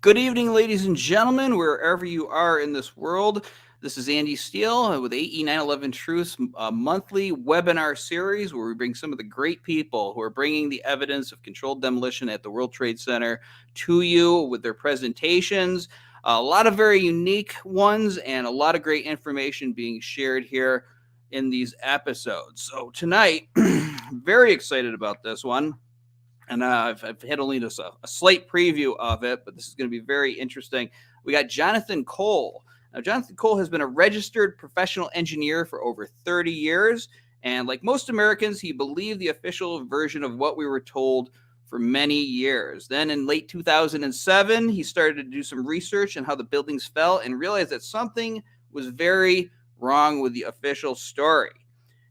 Good evening, ladies and gentlemen, wherever you are in this world. This is Andy Steele with AE 9/11 Truths, a monthly webinar series where we bring some of the great people who are bringing the evidence of controlled demolition at the World Trade Center to you with their presentations. A lot of very unique ones and a lot of great information being shared here in these episodes. So tonight, very excited about this one. And I've had only just a slight preview of it, but this is going to be very interesting. We got Jonathan Cole. Now, Jonathan Cole has been a registered professional engineer for over 30 years. And like most Americans, he believed the official version of what we were told for many years. Then in late 2007, he started to do some research on how the buildings fell and realized that something was very wrong with the official story.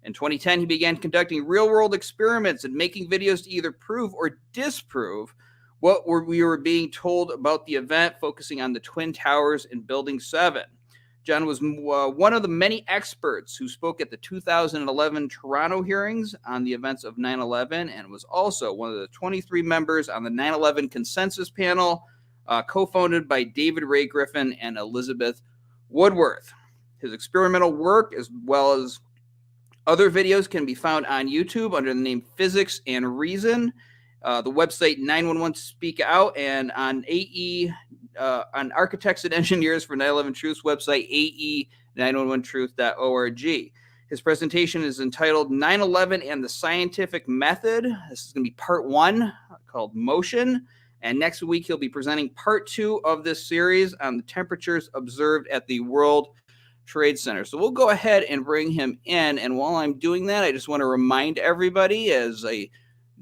In 2010, he began conducting real-world experiments and making videos to either prove or disprove what we were being told about the event, focusing on the Twin Towers in Building 7. John was one of the many experts who spoke at the 2011 Toronto hearings on the events of 9/11 and was also one of the 23 members on the 9/11 consensus panel, co-founded by David Ray Griffin and Elizabeth Woodworth. His experimental work, as well as other videos, can be found on YouTube under the name Physics and Reason, the website 911 Speak Out, and on on Architects and Engineers for 9/11 Truths website, ae911truth.org. His presentation is entitled 9/11 and the Scientific Method. This is going to be part 1, called Motion. And next week, he'll be presenting part 2 of this series on the temperatures observed at the World Trade Center. So we'll go ahead and bring him in. And while I'm doing that, I just want to remind everybody, as I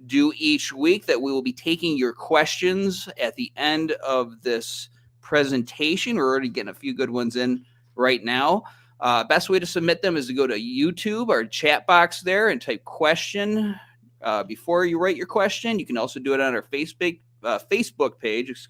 do each week, that we will be taking your questions at the end of this presentation. We're already getting a few good ones in right now. Best way to submit them is to go to YouTube, our chat box there, and type question before you write your question. You can also do it on our Facebook page,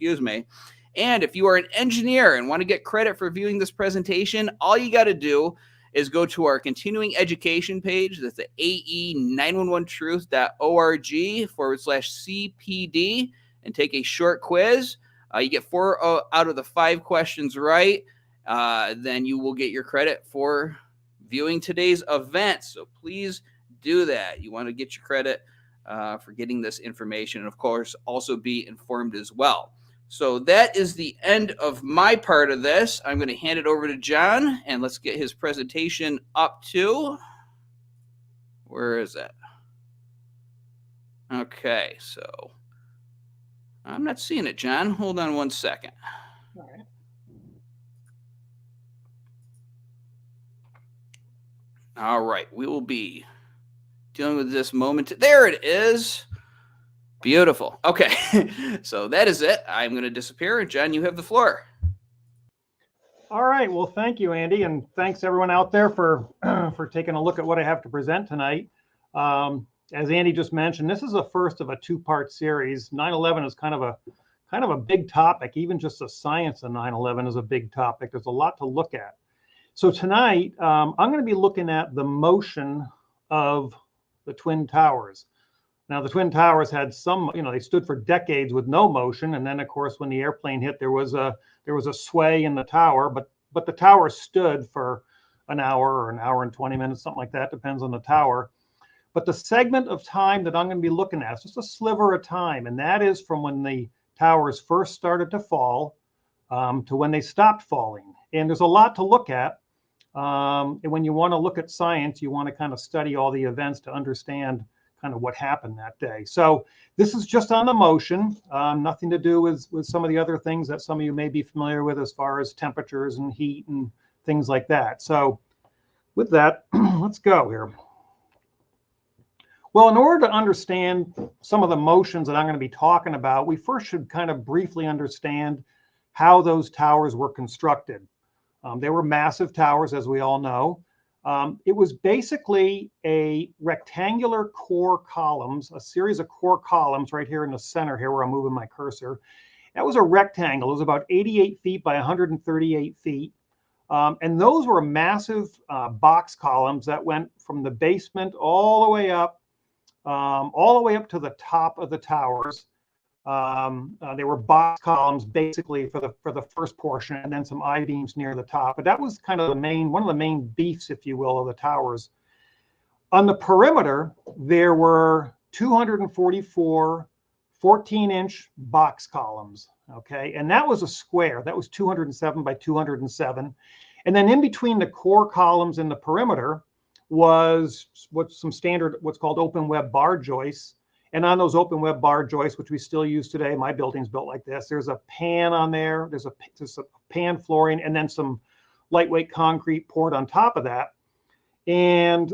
And if you are an engineer and want to get credit for viewing this presentation, all you got to do is go to our continuing education page. That's at ae911truth.org/CPD and take a short quiz. You get 4 out of the 5 questions right. Then you will get your credit for viewing today's event. So please do that. You want to get your credit for getting this information, and of course, also be informed as well. So that is the end of my part of this. I'm going to hand it over to John, and let's get his presentation up to. Where is it? Okay, so I'm not seeing it, John. Hold on one second. All right. All right, we will be dealing with this moment. There it is. Beautiful. Okay, so that is it. I'm going to disappear. John, you have the floor. All right. Well, thank you, Andy, and thanks everyone out there for for taking a look at what I have to present tonight. As Andy just mentioned, this is the first of a 2-part series. 9/11 is kind of a big topic. Even just the science of 9/11 is a big topic. There's a lot to look at. So tonight, I'm going to be looking at the motion of the Twin Towers. Now, the Twin Towers had some, they stood for decades with no motion. And then, of course, when the airplane hit, there was a sway in the tower. But the tower stood for an hour or an hour and 20 minutes, something like that. Depends on the tower. But the segment of time that I'm going to be looking at is just a sliver of time. And that is from when the towers first started to fall to when they stopped falling. And there's a lot to look at. And when you want to look at science, you want to kind of study all the events to understand kind of what happened that day. So this is just on the motion, nothing to do with some of the other things that some of you may be familiar with as far as temperatures and heat and things like that. So with that, let's go here. Well, in order to understand some of the motions that I'm going to be talking about, we first should kind of briefly understand how those towers were constructed. They were massive towers, as we all know. It was basically a rectangular core columns, a series of core columns right here in the center here where I'm moving my cursor. That was a rectangle. It was about 88 feet by 138 feet. And those were massive box columns that went from the basement all the way up to the top of the towers. They were box columns basically for the first portion, and then some I-beams near the top. But that was kind of one of the main beefs, if you will, of the towers. On the perimeter, there were 244 14-inch box columns. Okay, and that was a square. That was 207 by 207. And then in between the core columns and the perimeter was some standard, what's called open web bar joists. And on those open web bar joists, which we still use today, my building's built like this. There's a pan on there. There's a pan flooring, and then some lightweight concrete poured on top of that. And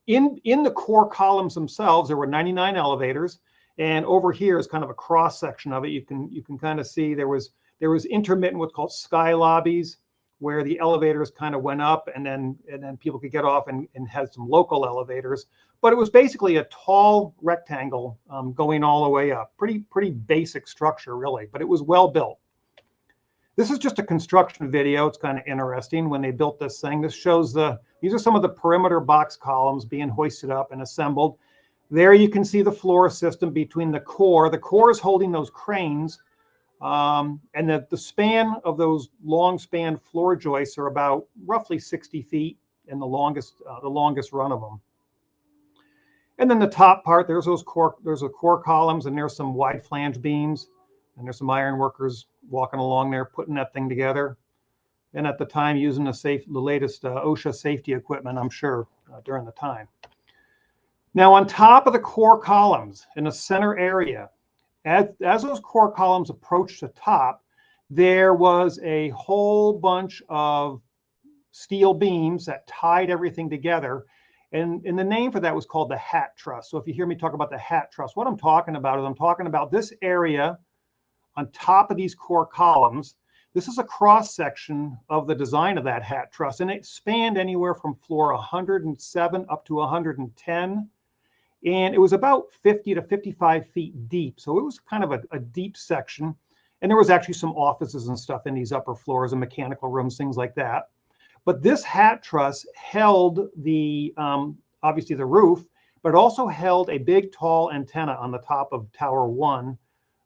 in the core columns themselves, there were 99 elevators. And over here is kind of a cross section of it. You can kind of see there was intermittent what's called sky lobbies, where the elevators kind of went up, and then people could get off and had some local elevators. But it was basically a tall rectangle going all the way up. Pretty basic structure, really, but it was well built. This is just a construction video. It's kind of interesting when they built this thing. This shows these are some of the perimeter box columns being hoisted up and assembled. There you can see the floor system between the core. The core is holding those cranes, and the span of those long span floor joists are about roughly 60 feet in the longest run of them. And then the top part, there's the core columns, and there's some wide flange beams, and there's some iron workers walking along there putting that thing together. And at the time, using the latest OSHA safety equipment, I'm sure, during the time. Now, on top of the core columns in the center area, as those core columns approached the top, there was a whole bunch of steel beams that tied everything together. And the name for that was called the hat truss. So if you hear me talk about the hat truss, what I'm talking about is I'm talking about this area on top of these core columns. This is a cross section of the design of that hat truss, and it spanned anywhere from floor 107 up to 110. And it was about 50 to 55 feet deep. So it was kind of a deep section. And there was actually some offices and stuff in these upper floors and mechanical rooms, things like that. But this hat truss held obviously the roof, but it also held a big, tall antenna on the top of Tower 1.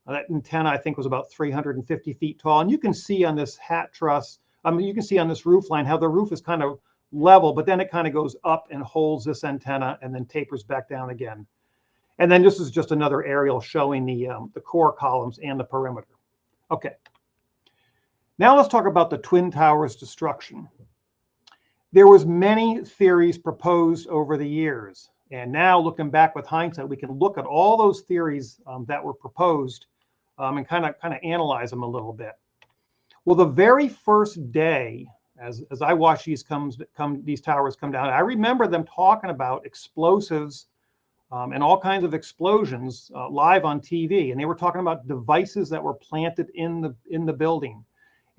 That antenna, I think, was about 350 feet tall. And you can see on this hat truss, you can see on this roof line how the roof is kind of level, but then it kind of goes up and holds this antenna and then tapers back down again. And then this is just another aerial showing the core columns and the perimeter. Okay. Now let's talk about the Twin Towers destruction. There was many theories proposed over the years. And now looking back with hindsight, we can look at all those theories that were proposed and kind of analyze them a little bit. Well, the very first day, as I watched these towers come down, I remember them talking about explosives and all kinds of explosions live on TV. And they were talking about devices that were planted in the building.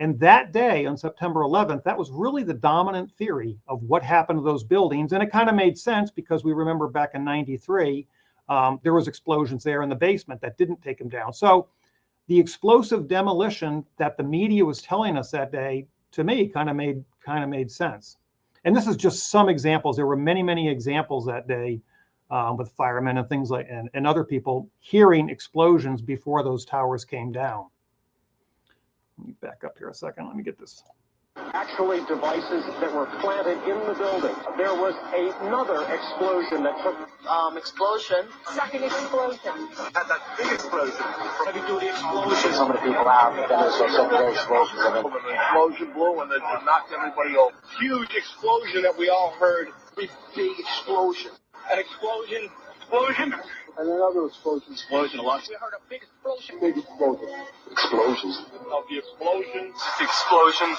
And that day, on September 11th, that was really the dominant theory of what happened to those buildings. And it kind of made sense because we remember back in '93, there was explosions there in the basement that didn't take them down. So the explosive demolition that the media was telling us that day, to me, kind of made sense. And this is just some examples. There were many, many examples that day with firemen and things like and other people hearing explosions before those towers came down. Let me back up here a second. Let me get this. Actually, devices that were planted in the building. There was another explosion that took Second explosion. that big explosion, heavy-duty explosion. Some of the people out, then there's secondary explosions. An explosion blew and it knocked everybody over. Huge explosion that we all heard. Big explosion. An explosion. And another explosion. A lot. We heard a big explosion. Big explosion. Explosions. Of the explosion. Explosion.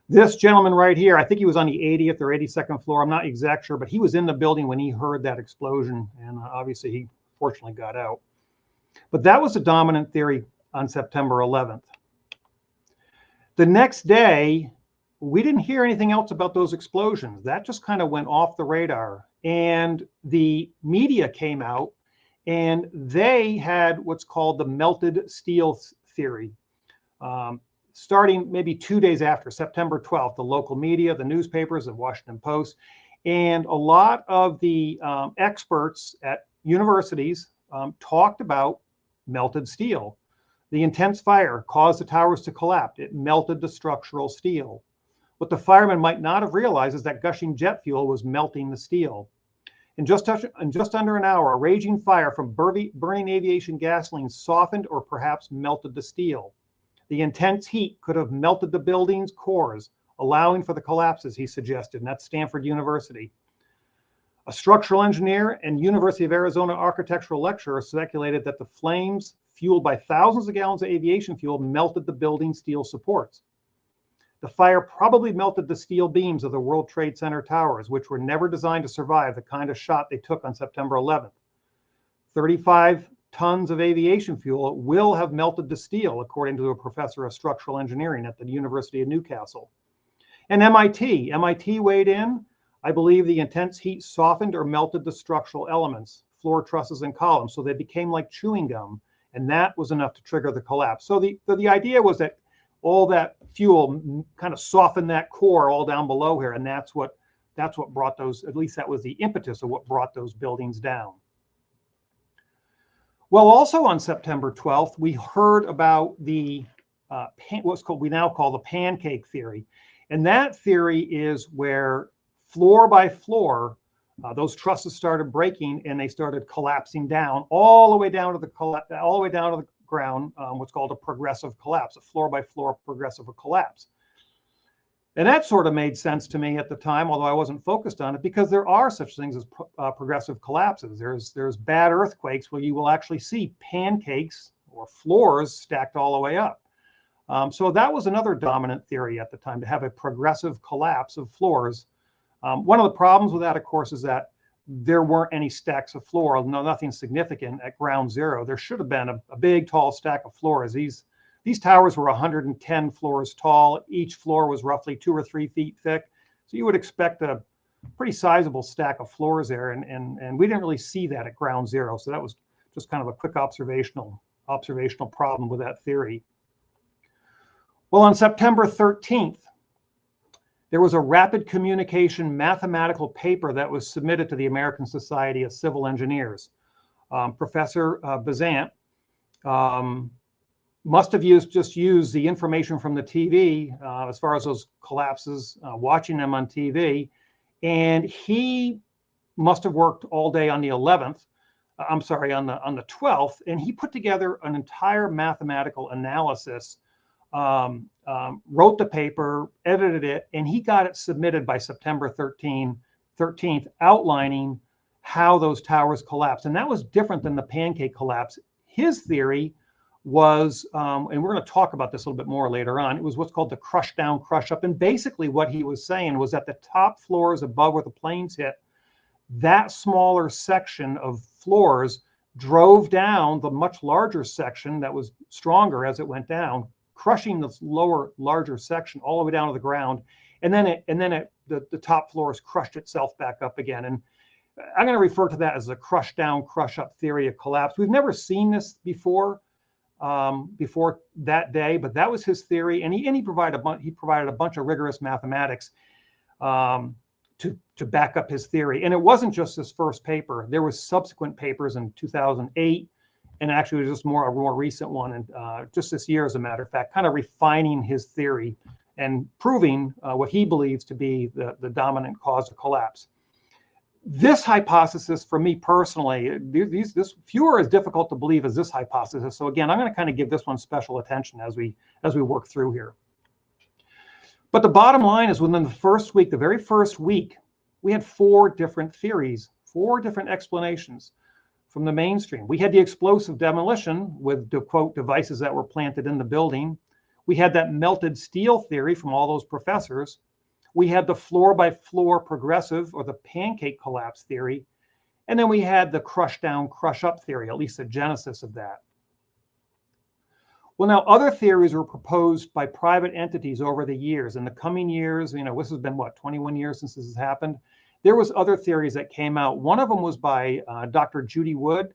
This gentleman right here, I think he was on the 80th or 82nd floor. I'm not exact sure, but he was in the building when he heard that explosion. And obviously he fortunately got out. But that was the dominant theory on September 11th. The next day, we didn't hear anything else about those explosions. That just kind of went off the radar. And the media came out and they had what's called the melted steel theory. Starting maybe 2 days after, September 12th, the local media, the newspapers, the Washington Post, and a lot of the experts at universities talked about melted steel. The intense fire caused the towers to collapse. It melted the structural steel. What the firemen might not have realized is that gushing jet fuel was melting the steel. In just under an hour, a raging fire from burning aviation gasoline softened or perhaps melted the steel. The intense heat could have melted the building's cores, allowing for the collapses, he suggested, and that's Stanford University. A structural engineer and University of Arizona architectural lecturer speculated that the flames, fueled by thousands of gallons of aviation fuel, melted the building's steel supports. The fire probably melted the steel beams of the World Trade Center towers, which were never designed to survive the kind of shot they took on September 11th. 35 tons of aviation fuel will have melted the steel, according to a professor of structural engineering at the University of Newcastle. And MIT weighed in. I believe the intense heat softened or melted the structural elements, floor trusses and columns, so they became like chewing gum, and that was enough to trigger the collapse. So the idea was that all that fuel kind of softened that core all down below here, and that's what brought those, at least that was the impetus of what brought those buildings down. Well, also on September 12th, we heard about the we now call the pancake theory. And that theory is where floor by floor, those trusses started breaking and they started collapsing down all the way down to the ground, what's called a progressive collapse, a floor by floor progressive collapse. And that sort of made sense to me at the time, although I wasn't focused on it, because there are such things as progressive collapses. There's bad earthquakes where you will actually see pancakes or floors stacked all the way up. So that was another dominant theory at the time, to have a progressive collapse of floors. One of the problems with that, of course, is that there weren't any stacks of floor, nothing significant at ground zero. There should have been a big, tall stack of floors. These towers were 110 floors tall. Each floor was roughly 2 or 3 feet thick. So you would expect a pretty sizable stack of floors there. And we didn't really see that at ground zero. So that was just kind of a quick observational problem with that theory. Well, on September 13th, there was a rapid communication mathematical paper that was submitted to the American Society of Civil Engineers. Professor Bazant must have just used the information from the TV as far as those collapses, watching them on TV. And he must have worked all day on the 11th, on the 12th, and he put together an entire mathematical analysis, wrote the paper, edited it, and he got it submitted by September 13th, outlining how those towers collapsed. And that was different than the pancake collapse. His theory was, and we're going to talk about this a little bit more later on, it was what's called the crush down, crush up. And basically what he was saying was that the top floors above where the planes hit, that smaller section of floors drove down the much larger section that was stronger as it went down, crushing this larger section all the way down to the ground. And then the top floors crushed itself back up again. And I'm going to refer to that as the crush down, crush up theory of collapse. We've never seen this before that day, but that was his theory. And he provided a bunch of rigorous mathematics to back up his theory. And it wasn't just this first paper. There was subsequent papers in 2008, and actually it was just a more recent one, and just this year, as a matter of fact, kind of refining his theory and proving what he believes to be the dominant cause of collapse. This hypothesis, for me personally, this fewer is difficult to believe as this hypothesis. So again, I'm going to kind of give this one special attention as we work through here. But the bottom line is, within the very first week, we had 4 different theories, 4 different explanations from the mainstream. We had the explosive demolition with the quote devices that were planted in the building. We had that melted steel theory from all those professors. We had the floor by floor progressive, or the pancake collapse theory. And then we had the crush down, crush up theory, at least the genesis of that. Well, now other theories were proposed by private entities over the years. In the coming years, this has been 21 years since this has happened. There was other theories that came out. One of them was by Dr. Judy Wood.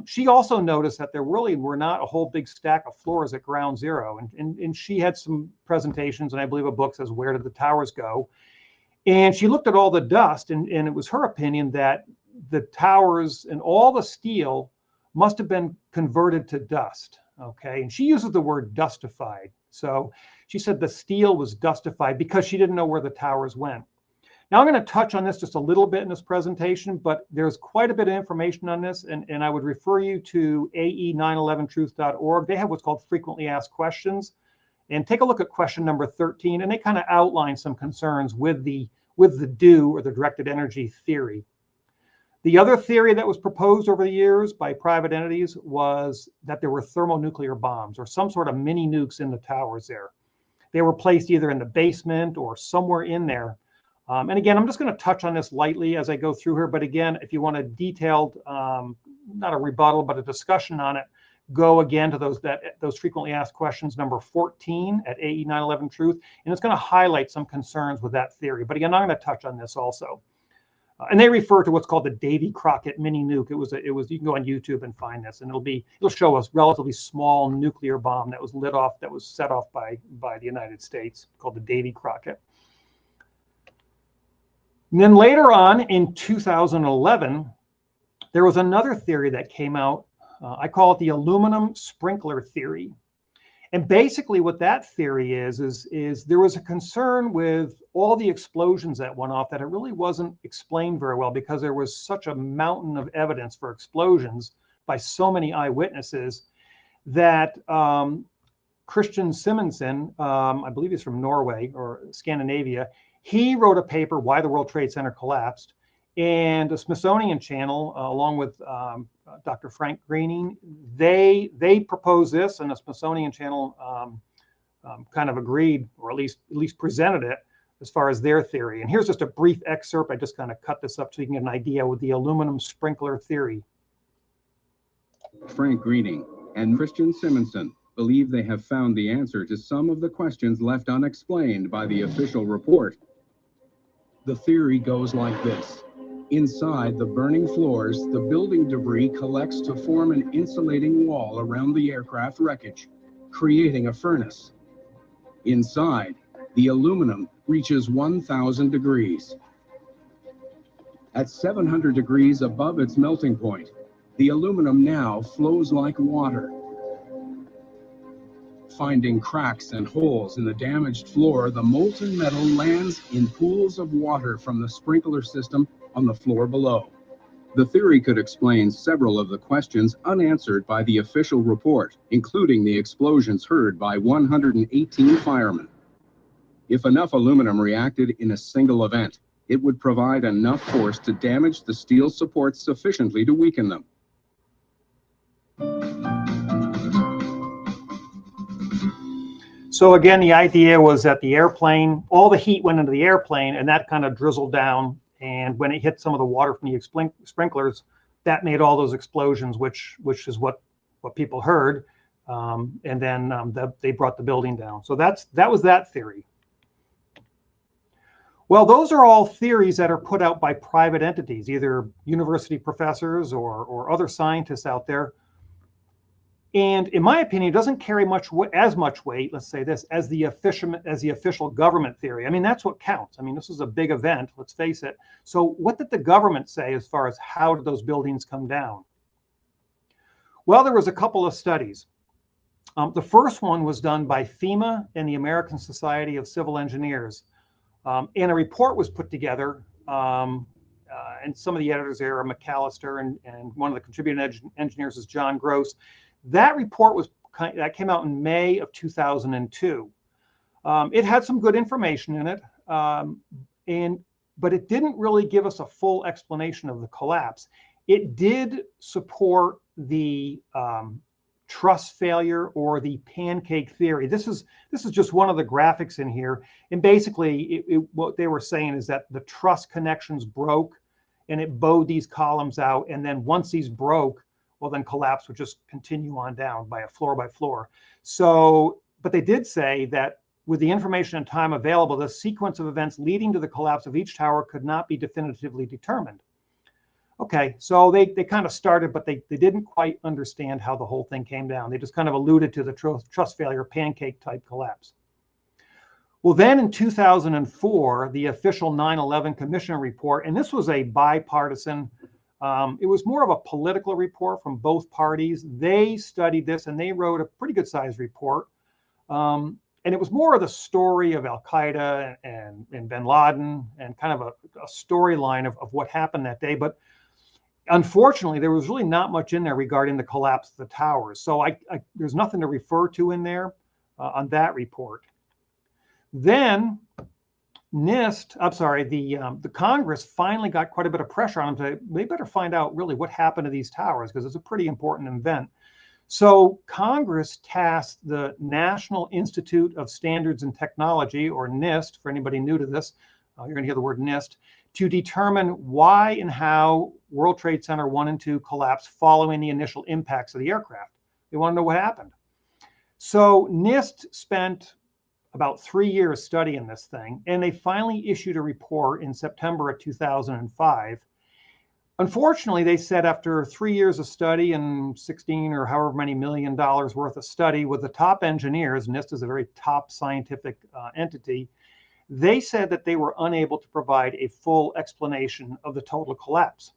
She also noticed that there really were not a whole big stack of floors at ground zero. And she had some presentations, and I believe a book says, "Where Did the Towers Go?" And she looked at all the dust, and it was her opinion that the towers and all the steel must have been converted to dust. Okay, and she uses the word dustified. So she said the steel was dustified because she didn't know where the towers went. Now I'm going to touch on this just a little bit in this presentation, but there's quite a bit of information on this, and I would refer you to ae911truth.org. They have what's called frequently asked questions, and take a look at question number 13, and they kind of outline some concerns with the DEW, or the directed energy theory. The other theory that was proposed over the years by private entities was that there were thermonuclear bombs or some sort of mini nukes in the towers there. They were placed either in the basement or somewhere in there. And again, I'm just going to touch on this lightly as I go through here. But again, if you want a detailed, not a rebuttal, but a discussion on it, go again to those frequently asked questions number 14 at AE911Truth. And it's going to highlight some concerns with that theory. But again, I'm going to touch on this also. And they refer to what's called the Davy Crockett mini nuke. It was you can go on YouTube and find this, and it'll show a relatively small nuclear bomb that was set off by the United States, called the Davy Crockett. And then later on in 2011, there was another theory that came out. I call it the aluminum sprinkler theory. And basically what that theory is there was a concern with all the explosions that went off that it really wasn't explained very well, because there was such a mountain of evidence for explosions by so many eyewitnesses that Christian Simonsen, I believe he's from Norway or Scandinavia, he wrote a paper, Why the World Trade Center Collapsed. And the Smithsonian Channel, along with Dr. Frank Greening, they proposed this, and the Smithsonian Channel kind of agreed, or at least presented it as far as their theory. And here's just a brief excerpt. I just kind of cut this up so you can get an idea with the aluminum sprinkler theory. Frank Greening and Christian Simonsen believe they have found the answer to some of the questions left unexplained by the official report. The theory goes like this. Inside the burning floors, the building debris collects to form an insulating wall around the aircraft wreckage, creating a furnace. Inside, the aluminum reaches 1,000 degrees. At 700 degrees above its melting point, the aluminum now flows like water. Finding cracks and holes in the damaged floor, the molten metal lands in pools of water from the sprinkler system on the floor below. The theory could explain several of the questions unanswered by the official report, including the explosions heard by 118 firemen. If enough aluminum reacted in a single event, it would provide enough force to damage the steel supports sufficiently to weaken them. So again, the idea was that the airplane, all the heat went into the airplane, and that kind of drizzled down. And when it hit some of the water from the sprinklers, that made all those explosions, which is what people heard. And then they brought the building down. So that was that theory. Well, those are all theories that are put out by private entities, either university professors or other scientists out there. And in my opinion, it doesn't carry as much weight, let's say this, as the official government theory. I mean, that's what counts. I mean, this is a big event, let's face it. So what did the government say as far as how did those buildings come down? Well, there was a couple of studies. The first one was done by FEMA and the American Society of Civil Engineers. And a report was put together, and some of the editors there are McAllister, and one of the contributing engineers is John Gross. That report that came out in May of 2002. It had some good information in it, but it didn't really give us a full explanation of the collapse. It did support the truss failure or the pancake theory. This is just one of the graphics in here, and basically what they were saying is that the truss connections broke, and it bowed these columns out, and then once these broke, well, then collapse would just continue on down by floor. So, but they did say that with the information and time available, the sequence of events leading to the collapse of each tower could not be definitively determined. Okay, so they kind of started, but they didn't quite understand how the whole thing came down. They just kind of alluded to the truss failure, pancake type collapse. Well, then in 2004, the official 9/11 Commission report, and this was a bipartisan It was more of a political report from both parties. They studied this and they wrote a pretty good sized report. And it was more of the story of Al Qaeda and bin Laden and kind of a storyline of what happened that day. But unfortunately, there was really not much in there regarding the collapse of the towers. So there's nothing to refer to in there on that report. Then the Congress finally got quite a bit of pressure on them to, they better find out really what happened to these towers because it's a pretty important event. So Congress tasked the National Institute of Standards and Technology, or NIST, for anybody new to this, you're going to hear the word NIST, to determine why and how World Trade Center 1 and 2 collapsed following the initial impacts of the aircraft. They want to know what happened. So NIST spent about 3 years studying this thing, and they finally issued a report in September of 2005. Unfortunately, they said after 3 years of study and 16 or however many $1 million worth of study with the top engineers, NIST is a very top scientific entity, they said that they were unable to provide a full explanation of the total collapse.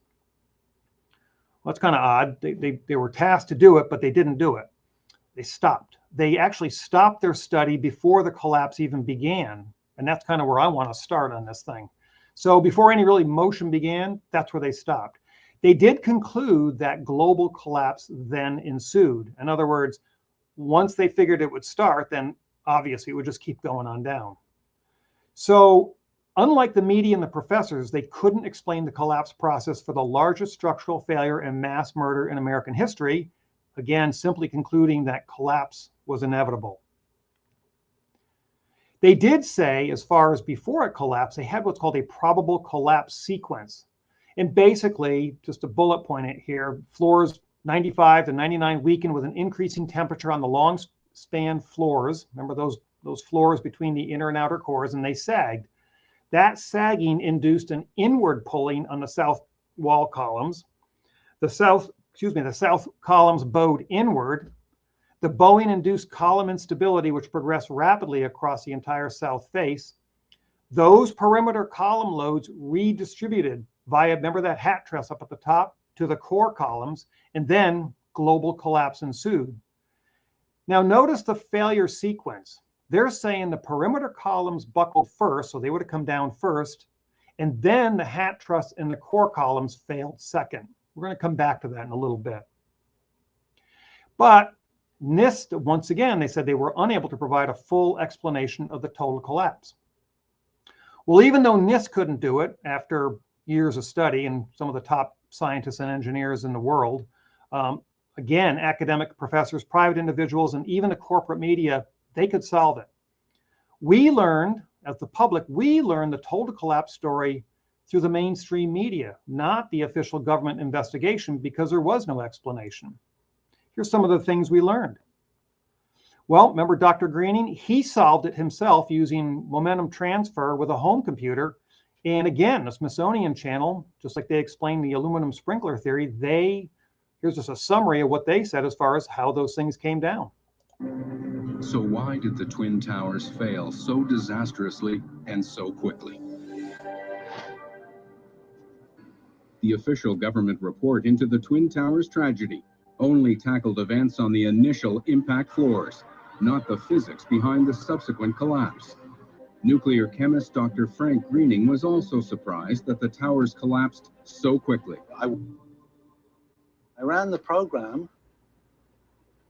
Well, that's kind of odd. They were tasked to do it, but they didn't do it. They stopped. They actually stopped their study before the collapse even began. And that's kind of where I want to start on this thing. So before any really motion began, that's where they stopped. They did conclude that global collapse then ensued. In other words, once they figured it would start, then obviously it would just keep going on down. So unlike the media and the professors, they couldn't explain the collapse process for the largest structural failure and mass murder in American history, again, simply concluding that collapse was inevitable. They did say, as far as before it collapsed, they had what's called a probable collapse sequence. And basically, just to bullet point it here, floors 95 to 99 weakened with an increasing temperature on the long span floors. Remember those floors between the inner and outer cores, and they sagged. That sagging induced an inward pulling on the south wall columns. The south columns bowed inward. The bowing induced column instability, which progressed rapidly across the entire south face. Those perimeter column loads redistributed via, remember that hat truss up at the top, to the core columns, and then global collapse ensued. Now notice the failure sequence. They're saying the perimeter columns buckled first, so they would have come down first, and then the hat truss and the core columns failed second. We're going to come back to that in a little bit. But NIST, once again, they said they were unable to provide a full explanation of the total collapse. Well, even though NIST couldn't do it after years of study and some of the top scientists and engineers in the world, again, academic professors, private individuals, and even the corporate media, they could solve it. We learned, as the public, we learned the total collapse story through the mainstream media, not the official government investigation, because there was no explanation. Here's some of the things we learned. Well, remember Dr. Greening? He solved it himself using momentum transfer with a home computer. And again, the Smithsonian Channel, just like they explained the aluminum sprinkler theory, here's just a summary of what they said as far as how those things came down. So why did the Twin Towers fail so disastrously and so quickly? The official government report into the Twin Towers tragedy only tackled events on the initial impact floors, not the physics behind the subsequent collapse. Nuclear chemist Dr. Frank Greening was also surprised that the towers collapsed so quickly. I ran the program.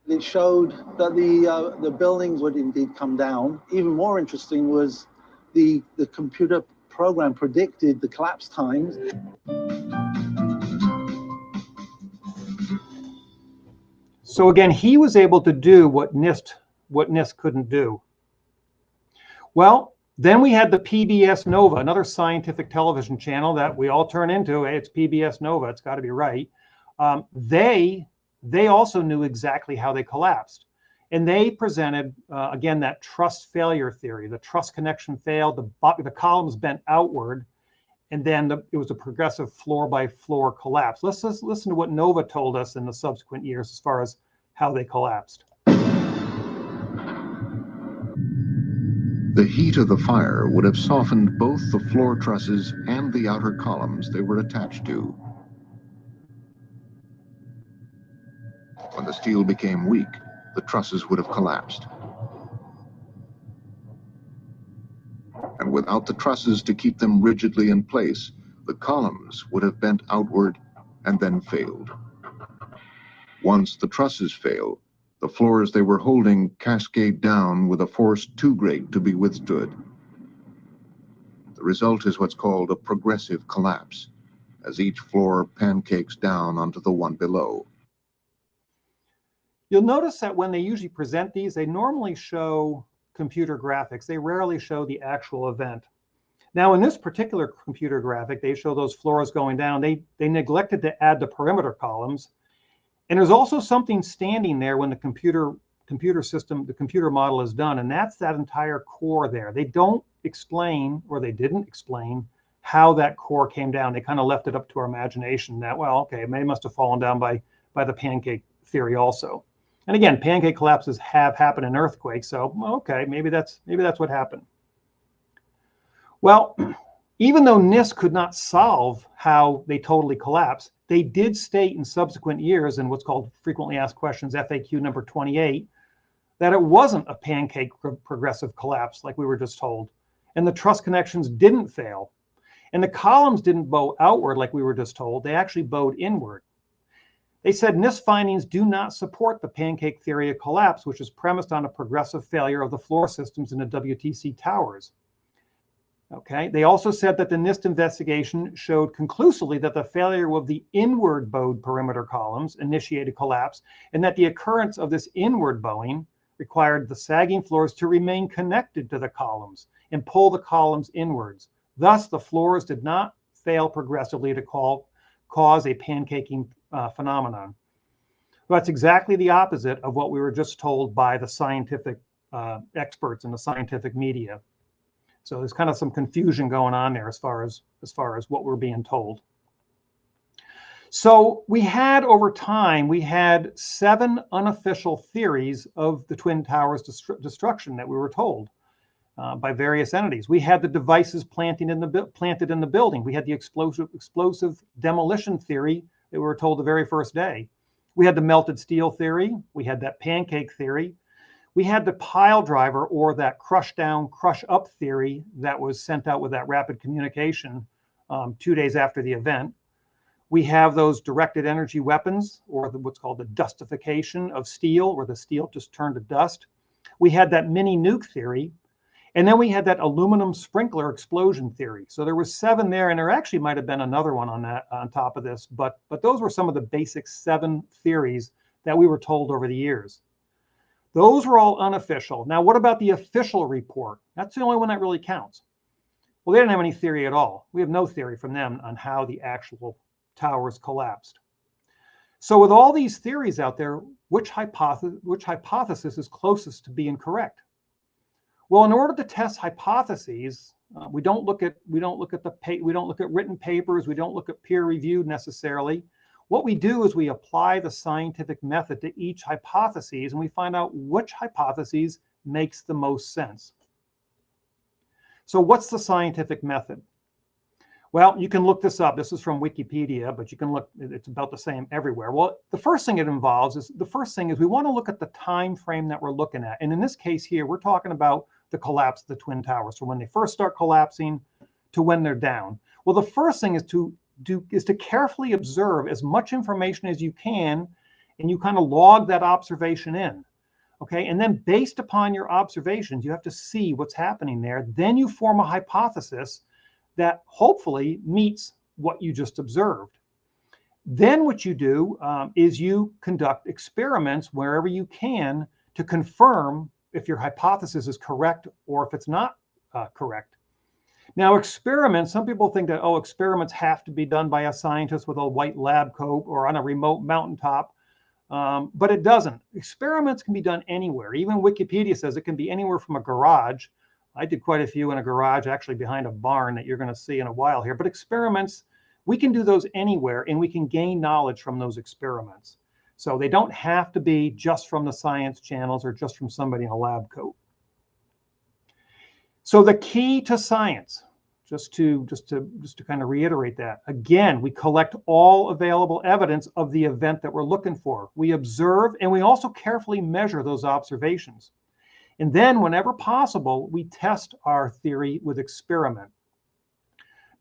It showed that the buildings would indeed come down. Even more interesting was the computer program predicted the collapse times. So again, he was able to do what NIST couldn't do. Well, then we had the PBS Nova, another scientific television channel that we all turn into. Hey, it's PBS Nova, it's got to be right. They also knew exactly how they collapsed. And they presented, again, that truss failure theory. The truss connection failed, the columns bent outward, and then it was a progressive floor-by-floor collapse. Let's listen to what Nova told us in the subsequent years as far as how they collapsed. The heat of the fire would have softened both the floor trusses and the outer columns they were attached to. When the steel became weak, the trusses would have collapsed. And without the trusses to keep them rigidly in place, the columns would have bent outward and then failed. Once the trusses fail, the floors they were holding cascade down with a force too great to be withstood. The result is what's called a progressive collapse, as each floor pancakes down onto the one below. You'll notice that when they usually present these, they normally show computer graphics. They rarely show the actual event. Now, in this particular computer graphic, they show those floors going down. They neglected to add the perimeter columns. And there's also something standing there when the computer model is done, and that's that entire core there. They don't explain, or they didn't explain, how that core came down. They kind of left it up to our imagination that, well, okay, it must have fallen down by the pancake theory also. And again, pancake collapses have happened in earthquakes, so okay, maybe that's what happened. Well, even though NIST could not solve how they totally collapsed, they did state in subsequent years in what's called frequently asked questions, FAQ number 28, that it wasn't a pancake progressive collapse like we were just told. And the truss connections didn't fail. And the columns didn't bow outward like we were just told. They actually bowed inward. They said NIST findings do not support the pancake theory of collapse, which is premised on a progressive failure of the floor systems in the WTC towers. Okay. They also said that the NIST investigation showed conclusively that the failure of the inward bowed perimeter columns initiated collapse, and that the occurrence of this inward bowing required the sagging floors to remain connected to the columns and pull the columns inwards. Thus, the floors did not fail progressively to cause a pancaking phenomenon. Well, that's exactly the opposite of what we were just told by the scientific experts in the scientific media. So there's kind of some confusion going on there as far as what we're being told. So we had, over time, we had 7 unofficial theories of the Twin Towers destruction that we were told by various entities. We had the devices planted in the building. We had the explosive demolition theory that we were told the very first day. We had the melted steel theory. We had that pancake theory. We had the pile driver, or that crush down, crush up theory that was sent out with that rapid communication 2 days after the event. We have those directed energy weapons, or what's called the dustification of steel, where the steel just turned to dust. We had that mini nuke theory. And then we had that aluminum sprinkler explosion theory. So there was 7 there, and there actually might have been another one on top of this, but those were some of the basic 7 theories that we were told over the years. Those were all unofficial. Now, what about the official report? That's the only one that really counts. Well, they didn't have any theory at all. We have no theory from them on how the actual towers collapsed. So with all these theories out there, which hypothesis is closest to being correct? Well, in order to test hypotheses, we don't look at written papers. We don't look at peer reviewed necessarily. What we do is we apply the scientific method to each hypothesis, and we find out which hypothesis makes the most sense. So what's the scientific method? Well, you can look this up. This is from Wikipedia, but you can look, it's about the same everywhere. Well, the first thing we want to look at the time frame that we're looking at. And in this case here, we're talking about the collapse of the Twin Towers. So when they first start collapsing to when they're down. Well, the first thing is to carefully observe as much information as you can, and you kind of log that observation in. Okay, and then based upon your observations, you have to see what's happening there. Then you form a hypothesis that hopefully meets what you just observed. Then what you do is you conduct experiments wherever you can to confirm if your hypothesis is correct or if it's not correct. Now, experiments, some people think that, oh, experiments have to be done by a scientist with a white lab coat or on a remote mountaintop, but it doesn't. Experiments can be done anywhere. Even Wikipedia says it can be anywhere from a garage. I did quite a few in a garage, actually behind a barn that you're going to see in a while here. But experiments, we can do those anywhere, and we can gain knowledge from those experiments. So they don't have to be just from the science channels or just from somebody in a lab coat. So the key to science, just to kind of reiterate that. Again, we collect all available evidence of the event that we're looking for. We observe, and we also carefully measure those observations. And then, whenever possible, we test our theory with experiment.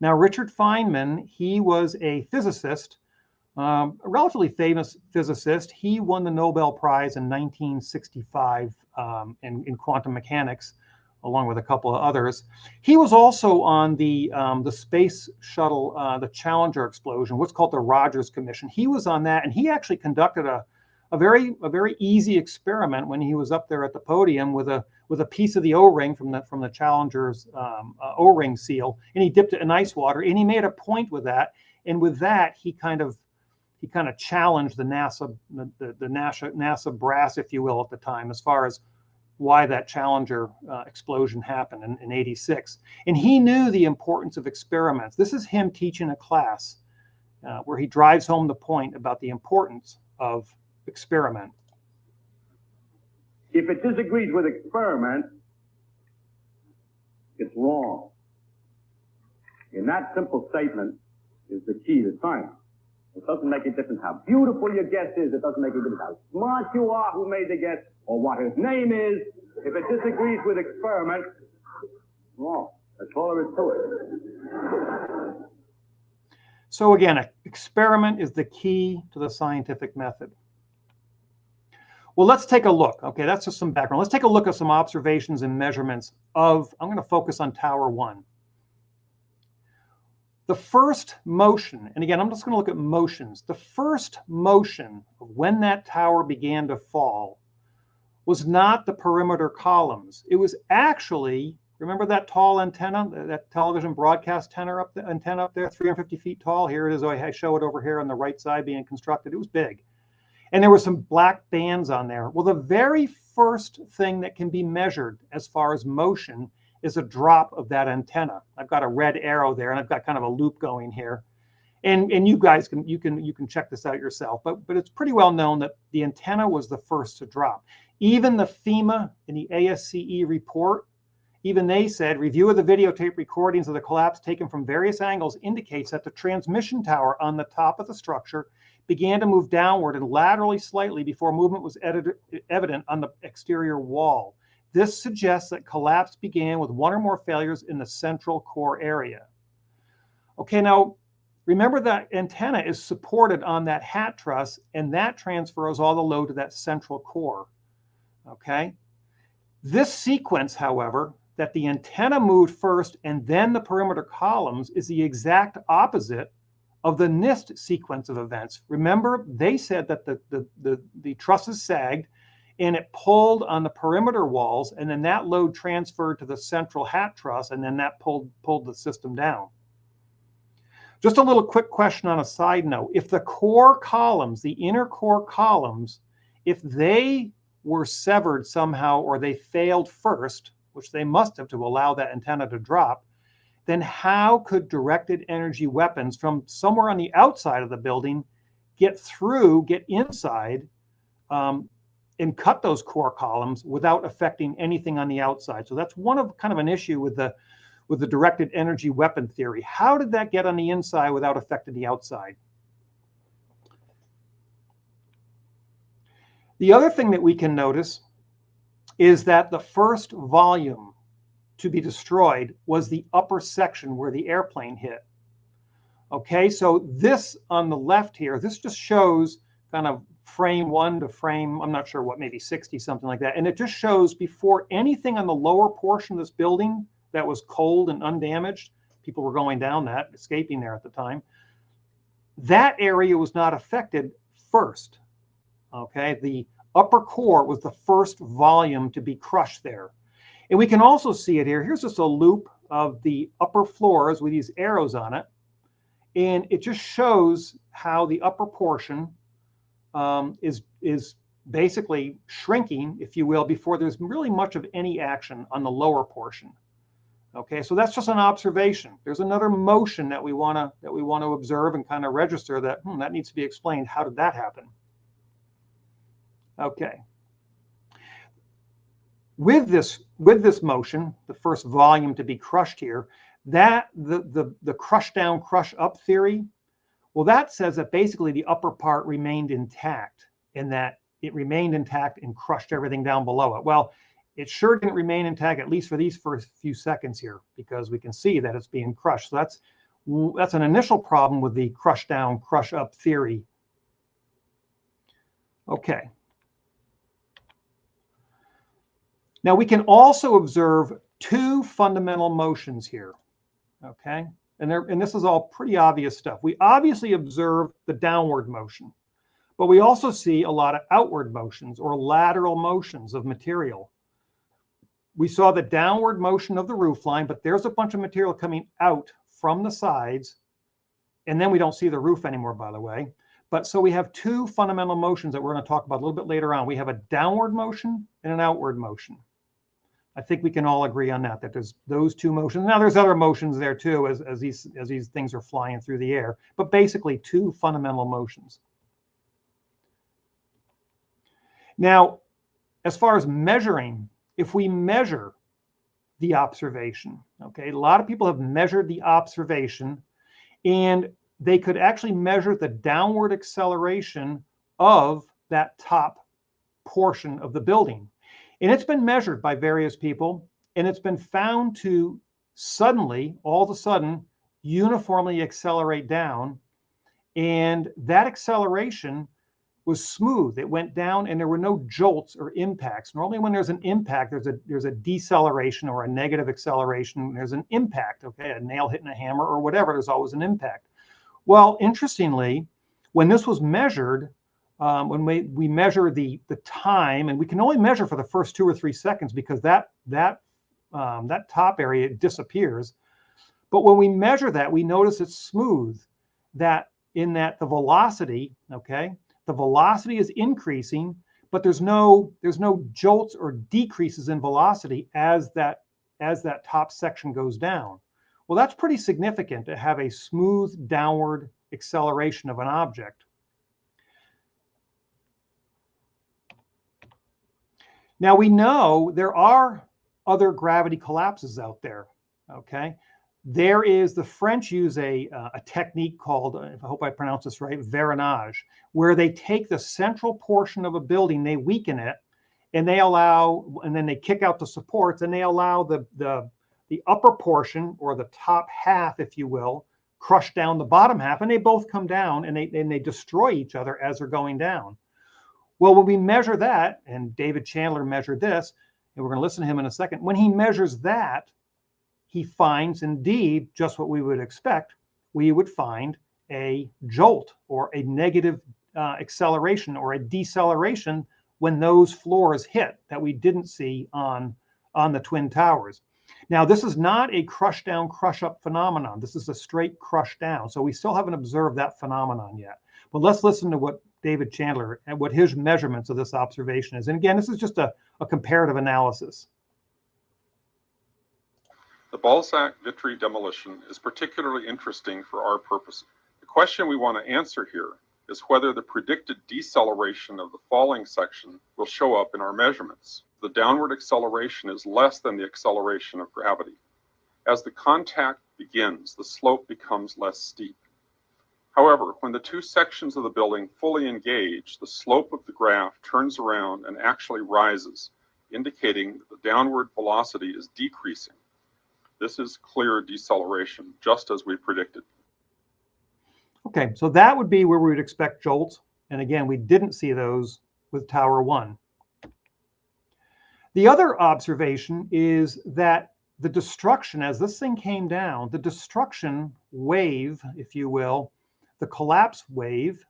Now, Richard Feynman, he was a physicist, a relatively famous physicist. He won the Nobel Prize in 1965 in quantum mechanics, along with a couple of others. He was also on the space shuttle, the Challenger explosion, what's called the Rogers Commission. He was on that, and he actually conducted a very easy experiment when he was up there at the podium with a piece of the O-ring from the Challenger's O-ring seal, and he dipped it in ice water, and he made a point with that. And with that, he kind of challenged the NASA brass, if you will, at the time, as far as why that Challenger explosion happened in '86. And he knew the importance of experiments. This is him teaching a class where he drives home the point about the importance of experiment. If it disagrees with experiment, it's wrong. And that simple statement is the key to science. It doesn't make a difference how beautiful your guess is. It doesn't make a difference how smart you are, who made the guess, or what his name is. If it disagrees with experiment, it's wrong. That's all there is to it. So again, experiment is the key to the scientific method. Well, let's take a look. Okay, that's just some background. Let's take a look at some observations and measurements of, I'm going to focus on Tower 1. The first motion, and again, I'm just going to look at motions. The first motion of when that tower began to fall was not the perimeter columns. It was actually, remember that tall antenna, that television broadcast antenna up there, 350 feet tall? Here it is. I show it over here on the right side being constructed. It was big. And there were some black bands on there. Well, the very first thing that can be measured as far as motion is a drop of that antenna. I've got a red arrow there, and I've got kind of a loop going here. And you guys can check this out yourself. But it's pretty well known that the antenna was the first to drop. Even the FEMA and the ASCE report, even they said, review of the videotape recordings of the collapse taken from various angles indicates that the transmission tower on the top of the structure began to move downward and laterally slightly before movement was evident on the exterior wall. This suggests that collapse began with one or more failures in the central core area. Okay, now remember that antenna is supported on that hat truss, and that transfers all the load to that central core. Okay, this sequence, however, that the antenna moved first and then the perimeter columns, is the exact opposite of the NIST sequence of events. Remember, they said that the trusses sagged and it pulled on the perimeter walls, and then that load transferred to the central hat truss, and then that pulled the system down. Just a little quick question on a side note. If the core columns, the inner core columns, if they were severed somehow or they failed first, which they must have to allow that antenna to drop, then how could directed energy weapons from somewhere on the outside of the building get inside and cut those core columns without affecting anything on the outside? So that's one of kind of an issue with the directed energy weapon theory. How did that get on the inside without affecting the outside? The other thing that we can notice is that the first volume to be destroyed was the upper section where the airplane hit. Okay, so this on the left here, this just shows kind of frame 1 to frame, I'm not sure what, maybe 60, something like that. And it just shows before anything on the lower portion of this building that was cold and undamaged, people were going down that, escaping there at the time, that area was not affected first. Okay, the upper core was the first volume to be crushed there. And we can also see it here. Here's just a loop of the upper floors with these arrows on it. And it just shows how the upper portion is basically shrinking, if you will, before there's really much of any action on the lower portion. Okay, so that's just an observation. There's another motion that we want to observe and kind of register that that needs to be explained. How did that happen? Okay. With this motion, the first volume to be crushed here, That the crush down, crush up theory, well, that says that basically the upper part remained intact, and that it remained intact and crushed everything down below it. Well, it sure didn't remain intact, at least for these first few seconds here, because we can see that it's being crushed. So that's an initial problem with the crush down, crush up theory. Okay. Now we can also observe two fundamental motions here. Okay. And this is all pretty obvious stuff. We obviously observe the downward motion, but we also see a lot of outward motions or lateral motions of material. We saw the downward motion of the roof line, but there's a bunch of material coming out from the sides, and then we don't see the roof anymore, by the way. But so we have two fundamental motions that we're going to talk about a little bit later on. We have a downward motion and an outward motion. I think we can all agree on that there's those two motions. Now there's other motions there too as these things are flying through the air, but basically two fundamental motions. Now, as far as measuring, if we measure the observation, okay, a lot of people have measured the observation, and they could actually measure the downward acceleration of that top portion of the building. And it's been measured by various people, and it's been found to suddenly, all of a sudden, uniformly accelerate down. And that acceleration was smooth. It went down, and there were no jolts or impacts. Normally, when there's an impact, there's a deceleration or a negative acceleration. There's an impact, okay, a nail hitting a hammer or whatever. There's always an impact. Well, interestingly, when this was measured, when we measure the time, and we can only measure for the first 2 or 3 seconds because that top area disappears. But when we measure that, we notice it's smooth. That the velocity, okay, the velocity is increasing, but there's no jolts or decreases in velocity as that top section goes down. Well, that's pretty significant to have a smooth downward acceleration of an object. Now we know there are other gravity collapses out there, okay? The French use a technique called, I hope I pronounce this right, vernage, where they take the central portion of a building, they weaken it, and then they kick out the supports, and they allow the upper portion, or the top half, if you will, crush down the bottom half, and they both come down, and they destroy each other as they're going down. Well, when we measure that, and David Chandler measured this, and we're going to listen to him in a second, when he measures that, he finds indeed just what we would expect. We would find a jolt or a negative acceleration or a deceleration when those floors hit that we didn't see on the Twin Towers. Now, this is not a crush down, crush up phenomenon. This is a straight crush down. So we still haven't observed that phenomenon yet. But let's listen to what David Chandler and what his measurements of this observation is. And again, this is just a comparative analysis. The Balzac Vitry demolition is particularly interesting for our purpose. The question we want to answer here is whether the predicted deceleration of the falling section will show up in our measurements. The downward acceleration is less than the acceleration of gravity. As the contact begins, the slope becomes less steep. However, when the two sections of the building fully engage, the slope of the graph turns around and actually rises, indicating that the downward velocity is decreasing. This is clear deceleration, just as we predicted. Okay, so that would be where we would expect jolts. And again, we didn't see those with Tower 1. The other observation is that the destruction, as this thing came down, the destruction wave, if you will, the collapse wave,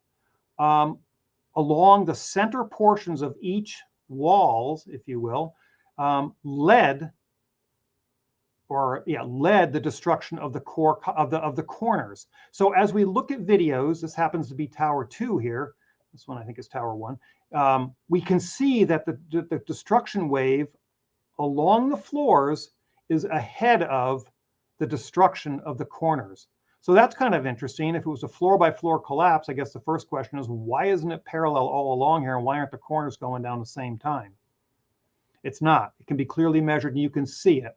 along the center portions of each walls, if you will, led the destruction of the core of the corners. So as we look at videos, this happens to be Tower 2 here. This one I think is Tower 1. We can see that the destruction wave along the floors is ahead of the destruction of the corners. So that's kind of interesting. If it was a floor by floor collapse, I guess the first question is, why isn't it parallel all along here, and why aren't the corners going down the same time? It's not. It can be clearly measured and you can see it.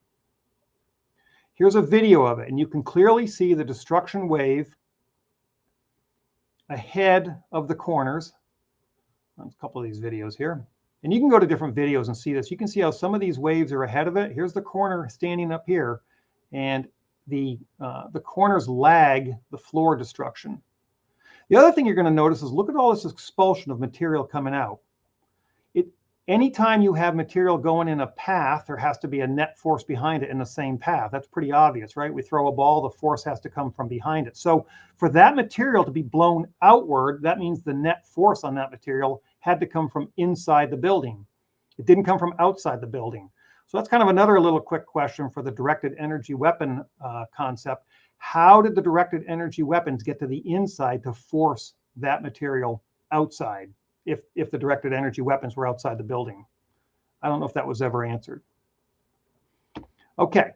Here's a video of it, and you can clearly see the destruction wave ahead of the corners. There's a couple of these videos here. And you can go to different videos and see this. You can see how some of these waves are ahead of it. Here's the corner standing up here, and the corners lag the floor destruction. The other thing you're going to notice is look at all this expulsion of material coming out. Anytime you have material going in a path, there has to be a net force behind it in the same path. That's pretty obvious, right? We throw a ball, the force has to come from behind it. So for that material to be blown outward, that means the net force on that material had to come from inside the building. It didn't come from outside the building. So that's kind of another little quick question for the directed energy weapon concept. How did the directed energy weapons get to the inside to force that material outside? If the directed energy weapons were outside the building. I don't know if that was ever answered. Okay.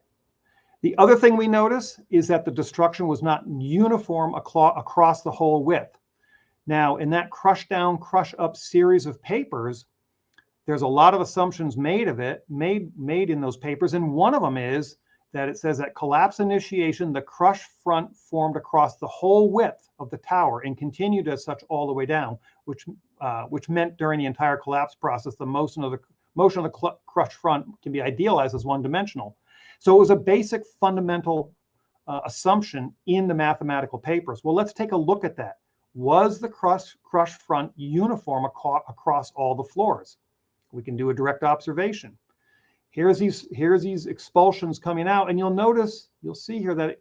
The other thing we notice is that the destruction was not uniform across the whole width. Now, in that crush down, crush up series of papers, there's a lot of assumptions made in those papers, and one of them is that it says at collapse initiation, the crush front formed across the whole width of the tower and continued as such all the way down, which meant during the entire collapse process, the motion of the crush front can be idealized as one-dimensional. So it was a basic fundamental assumption in the mathematical papers. Well, let's take a look at that. Was the crush front uniform across all the floors? We can do a direct observation. Here's these expulsions coming out, and you'll see here that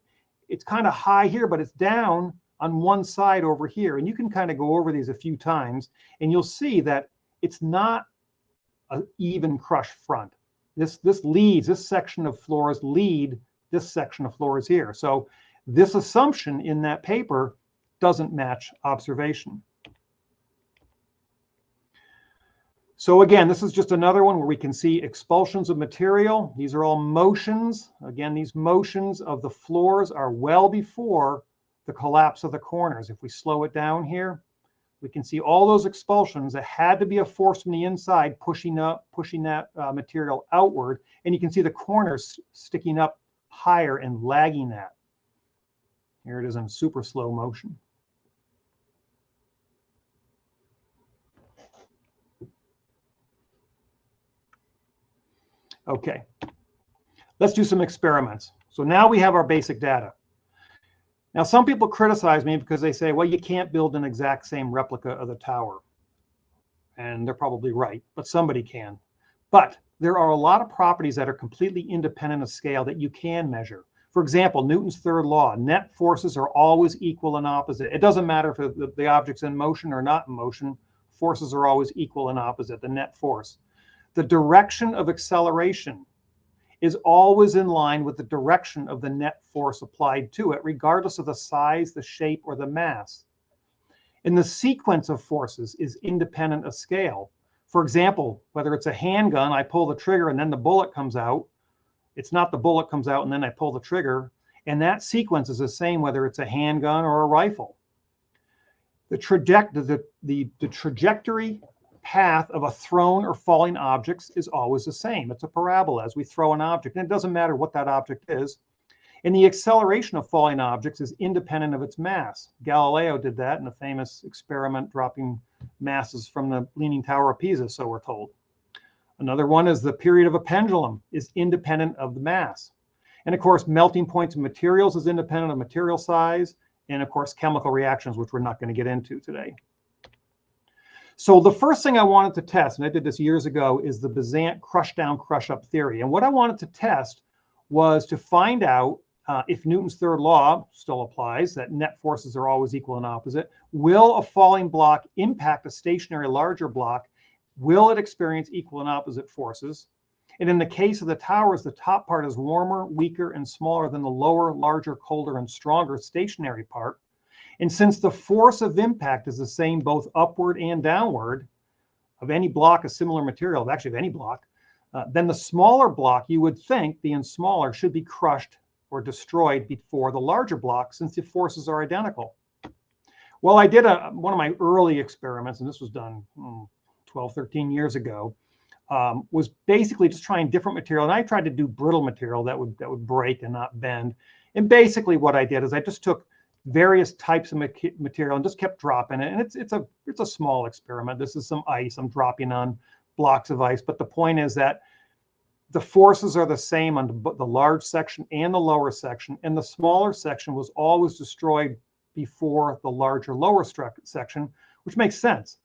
it's kind of high here, but it's down on one side over here. And you can kind of go over these a few times, and you'll see that it's not an even crush front. This section of floors lead this section of floors here. So this assumption in that paper doesn't match observation. So again, this is just another one where we can see expulsions of material. These are all motions. Again, these motions of the floors are well before the collapse of the corners. If we slow it down here, we can see all those expulsions. That had to be a force from the inside pushing that material outward. And you can see the corners sticking up higher and lagging that. Here it is in super slow motion. Okay, let's do some experiments. So now we have our basic data. Now, some people criticize me because they say, well, you can't build an exact same replica of the tower. And they're probably right, but somebody can. But there are a lot of properties that are completely independent of scale that you can measure. For example, Newton's third law, net forces are always equal and opposite. It doesn't matter if the object's in motion or not in motion, forces are always equal and opposite, the net force. The direction of acceleration is always in line with the direction of the net force applied to it, regardless of the size, the shape, or the mass. And the sequence of forces is independent of scale. For example, whether it's a handgun, I pull the trigger and then the bullet comes out. It's not the bullet comes out and then I pull the trigger. And that sequence is the same whether it's a handgun or a rifle. The trajectory path of a thrown or falling object is always the same. It's a parabola as we throw an object, and it doesn't matter what that object is. And the acceleration of falling objects is independent of its mass. Galileo did that in a famous experiment dropping masses from the Leaning Tower of Pisa, so we're told. Another one is the period of a pendulum is independent of the mass. And of course, melting points of materials is independent of material size, and of course, chemical reactions, which we're not going to get into today. So the first thing I wanted to test, and I did this years ago, is the Bézant crush down, crush up theory. And what I wanted to test was to find out if Newton's third law still applies, that net forces are always equal and opposite. Will a falling block impact a stationary larger block? Will it experience equal and opposite forces? And in the case of the towers, the top part is warmer, weaker, and smaller than the lower, larger, colder, and stronger stationary part. And since the force of impact is the same both upward and downward of any block of similar material, actually of any block, then the smaller block, you would think, being smaller, should be crushed or destroyed before the larger block since the forces are identical. Well, I did one of my early experiments, and this was done 12, 13 years ago. was basically just trying different material. And I tried to do brittle material that would break and not bend. And basically what I did is I just took various types of material and just kept dropping it. And it's a small experiment. This is some ice. I'm dropping on blocks of ice. But the point is that the forces are the same on the large section and the lower section. And the smaller section was always destroyed before the larger lower section, which makes sense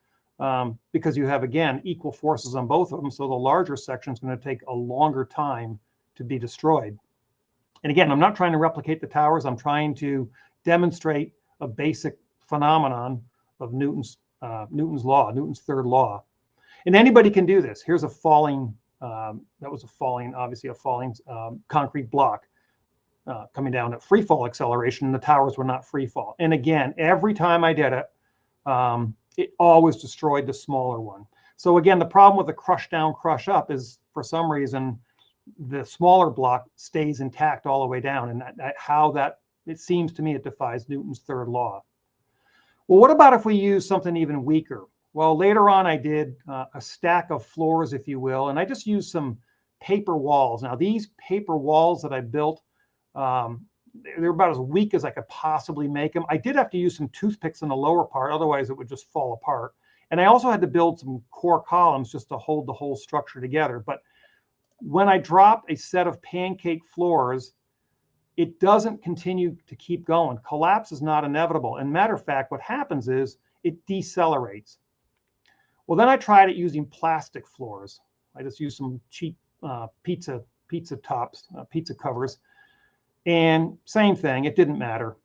because you have, again, equal forces on both of them. So the larger section is going to take a longer time to be destroyed. And again, I'm not trying to replicate the towers. I'm trying to demonstrate a basic phenomenon of Newton's law, Newton's third law. And anybody can do this. Here's a falling, that was a falling, obviously a falling concrete block coming down at free fall acceleration, and the towers were not free fall. And again, every time I did it, it always destroyed the smaller one. So again, the problem with the crush down, crush up is for some reason, the smaller block stays intact all the way down. And it seems to me it defies Newton's third law. Well, what about if we use something even weaker? Well, later on, I did a stack of floors, if you will, and I just used some paper walls. Now, these paper walls that I built, they're about as weak as I could possibly make them. I did have to use some toothpicks in the lower part, otherwise it would just fall apart. And I also had to build some core columns just to hold the whole structure together. But when I drop a set of pancake floors, it doesn't continue to keep going. Collapse is not inevitable. And matter of fact, what happens is it decelerates. Well, then I tried it using plastic floors. I just used some cheap pizza tops, pizza covers. And same thing, it didn't matter.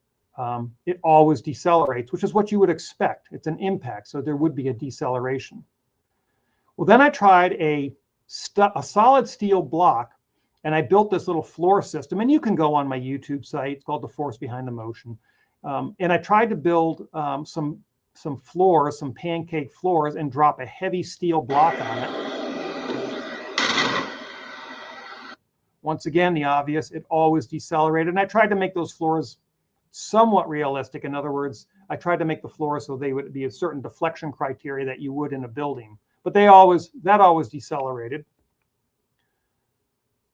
It always decelerates, which is what you would expect. It's an impact, so there would be a deceleration. Well, then I tried a solid steel block, and I built this little floor system. And you can go on my YouTube site. It's called The Force Behind the Motion. And I tried to build some floors, some pancake floors, and drop a heavy steel block on it. Once again, the obvious, it always decelerated. And I tried to make those floors somewhat realistic. In other words, I tried to make the floors so they would be a certain deflection criteria that you would in a building. But that always decelerated.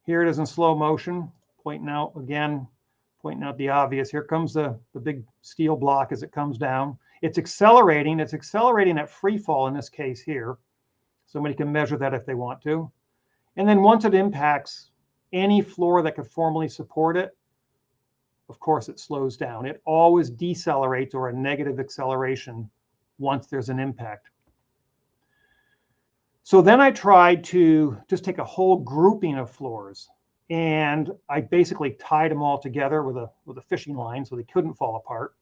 Here it is in slow motion, pointing out the obvious. Here comes the big steel block as it comes down. It's accelerating. It's accelerating at free fall in this case here. Somebody can measure that if they want to. And then once it impacts any floor that could formally support it, of course, it slows down. It always decelerates or a negative acceleration once there's an impact. So then I tried to just take a whole grouping of floors, and I basically tied them all together with a fishing line so they couldn't fall apart.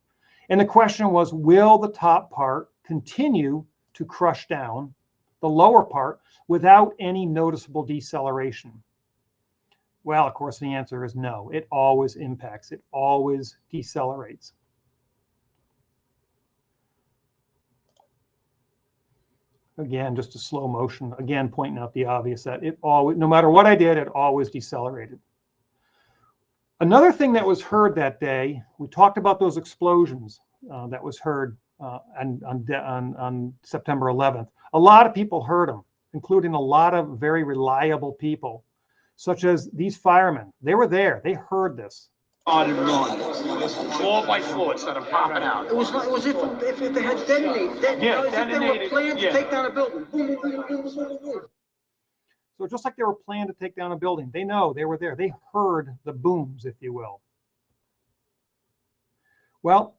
And the question was, will the top part continue to crush down the lower part without any noticeable deceleration? Well, of course, the answer is no. It always impacts. It always decelerates. Again, just a slow motion, again, pointing out the obvious that it always, no matter what I did, it always decelerated. Another thing that was heard that day, we talked about those explosions that was heard on September 11th. A lot of people heard them, including a lot of very reliable people, such as these firemen. They were there. They heard this. Floor by floor instead of popping out. It was if they had detonated. If they were planned to take down a building. Boom, boom, boom, boom, boom, boom. So just like they were planned to take down a building, they know they were there. They heard the booms, if you will. Well,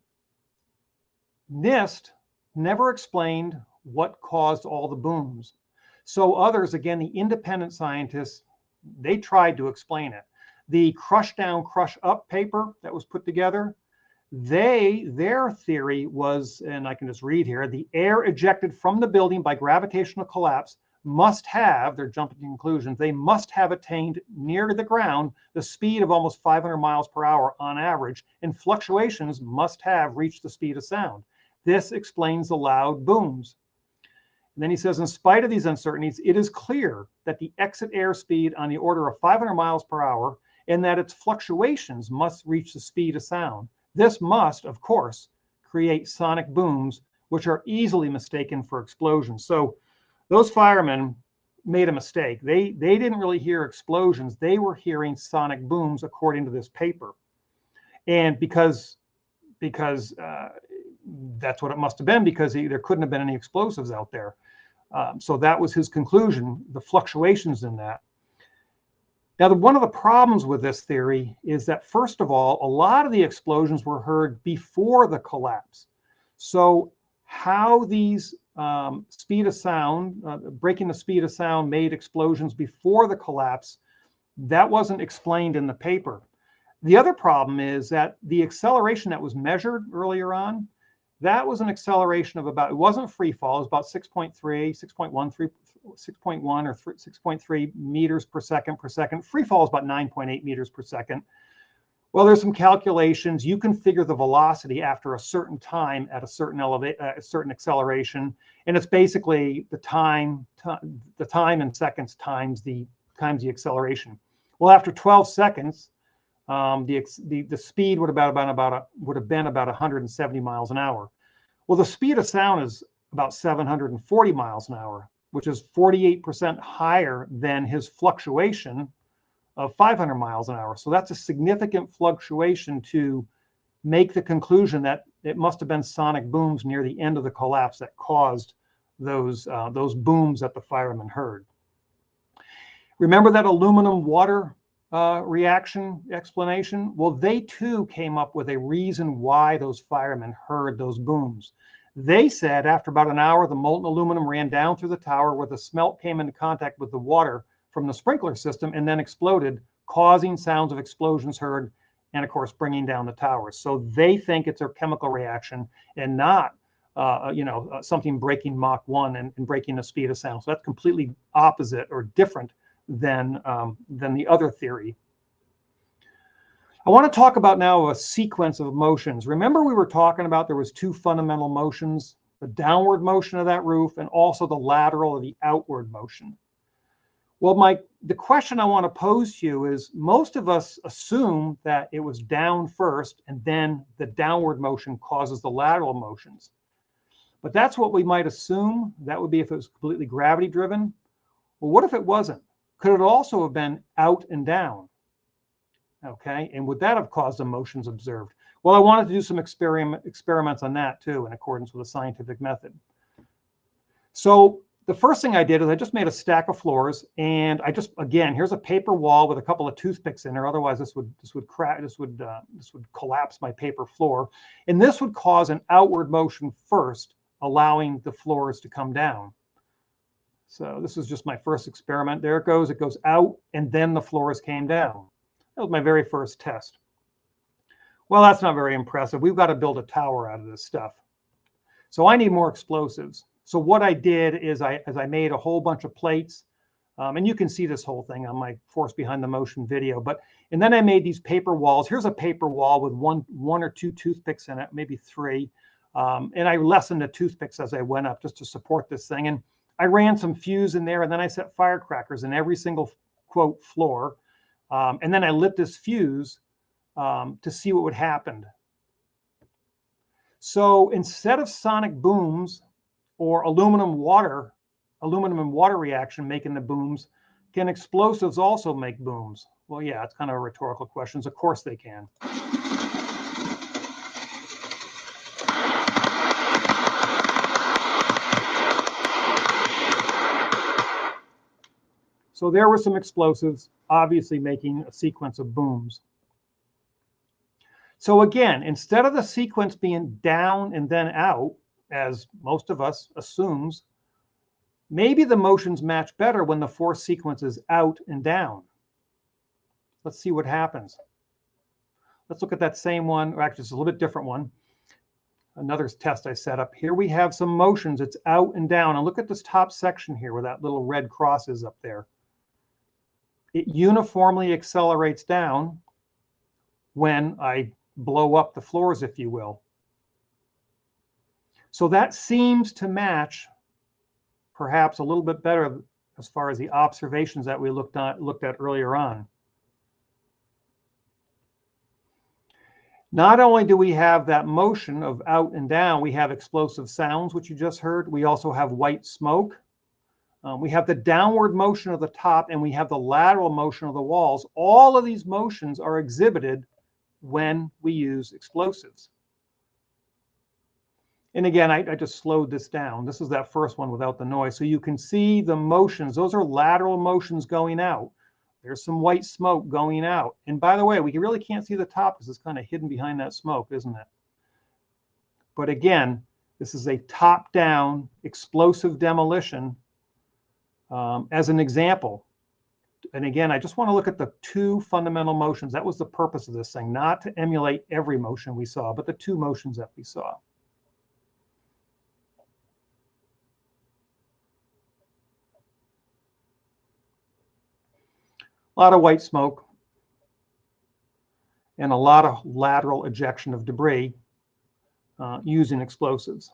NIST never explained what caused all the booms. So others, again, the independent scientists, they tried to explain it. The crush down, crush up paper that was put together, their theory was, and I can just read here, the air ejected from the building by gravitational collapse must have, they're jumping to conclusions, they must have attained near to the ground the speed of almost 500 miles per hour on average, and fluctuations must have reached the speed of sound. This explains the loud booms. And then he says, in spite of these uncertainties, it is clear that the exit airspeed on the order of 500 miles per hour and that its fluctuations must reach the speed of sound. This must, of course, create sonic booms, which are easily mistaken for explosions. So those firemen, made a mistake. They didn't really hear explosions. They were hearing sonic booms, according to this paper. And because that's what it must have been, because there couldn't have been any explosives out there. So that was his conclusion, the fluctuations in that. Now, one of the problems with this theory is that, first of all, a lot of the explosions were heard before the collapse. So how these speed of sound, breaking the speed of sound, made explosions before the collapse, that wasn't explained in the paper. The other problem is that the acceleration that was measured earlier on, that was an acceleration of about, it wasn't free fall, it was about 6.1 or 6.3 meters per second. Free fall is about 9.8 meters per second. Well, there's some calculations. You can figure the velocity after a certain time at a certain certain acceleration, and it's basically the time in seconds times the acceleration. Well, after 12 seconds, the speed would have been about 170 miles an hour. Well, the speed of sound is about 740 miles an hour, which is 48% higher than his fluctuation of 500 miles an hour. So that's a significant fluctuation to make the conclusion that it must have been sonic booms near the end of the collapse that caused those booms that the firemen heard. Remember that aluminum water reaction explanation? Well, they too came up with a reason why those firemen heard those booms. They said after about an hour, the molten aluminum ran down through the tower where the smelt came into contact with the water from the sprinkler system and then exploded, causing sounds of explosions heard and, of course, bringing down the towers. So they think it's a chemical reaction and not something breaking Mach 1 and breaking the speed of sound. So that's completely opposite or different than the other theory. I want to talk about now a sequence of motions. Remember, we were talking about there was two fundamental motions, the downward motion of that roof and also the lateral or the outward motion. Well, the question I want to pose to you is, most of us assume that it was down first and then the downward motion causes the lateral motions. But that's what we might assume. That would be if it was completely gravity driven. Well, what if it wasn't? Could it also have been out and down? Okay, and would that have caused the motions observed? Well, I wanted to do some experiments on that too, in accordance with the scientific method. So the first thing I did is I just made a stack of floors, and again, here's a paper wall with a couple of toothpicks in there. Otherwise, this would collapse my paper floor, and this would cause an outward motion first, allowing the floors to come down. So this is just my first experiment. There it goes out, and then the floors came down. That was my very first test. Well, that's not very impressive. We've got to build a tower out of this stuff. So I need more explosives. So what I did is I made a whole bunch of plates, and you can see this whole thing on my Force Behind the Motion video. And then I made these paper walls. Here's a paper wall with one or two toothpicks in it, maybe three. And I lessened the toothpicks as I went up just to support this thing. And I ran some fuse in there, and then I set firecrackers in every single, quote, floor. And then I lit this fuse to see what would happen. So instead of sonic booms or aluminum and water reaction making the booms, can explosives also make booms? Well, yeah, it's kind of a rhetorical question. Of course they can. So there were some explosives, obviously making a sequence of booms. So again, instead of the sequence being down and then out, as most of us assumes, maybe the motions match better when the force sequence is out and down. Let's see what happens. Let's look at that same one, or actually it's a little bit different one. Another test I set up. Here we have some motions. It's out and down. And look at this top section here where that little red cross is up there. It uniformly accelerates down when I blow up the floors, if you will. So that seems to match perhaps a little bit better as far as the observations that we looked at earlier on. Not only do we have that motion of out and down, we have explosive sounds, which you just heard. We also have white smoke. We have the downward motion of the top, and we have the lateral motion of the walls. All of these motions are exhibited when we use explosives. And again, I just slowed this down. This is that first one without the noise. So you can see the motions. Those are lateral motions going out. There's some white smoke going out. And by the way, we really can't see the top because it's kind of hidden behind that smoke, isn't it? But again, this is a top-down explosive demolition as an example. And again, I just want to look at the two fundamental motions. That was the purpose of this thing, not to emulate every motion we saw, but the two motions that we saw. A lot of white smoke and a lot of lateral ejection of debris using explosives.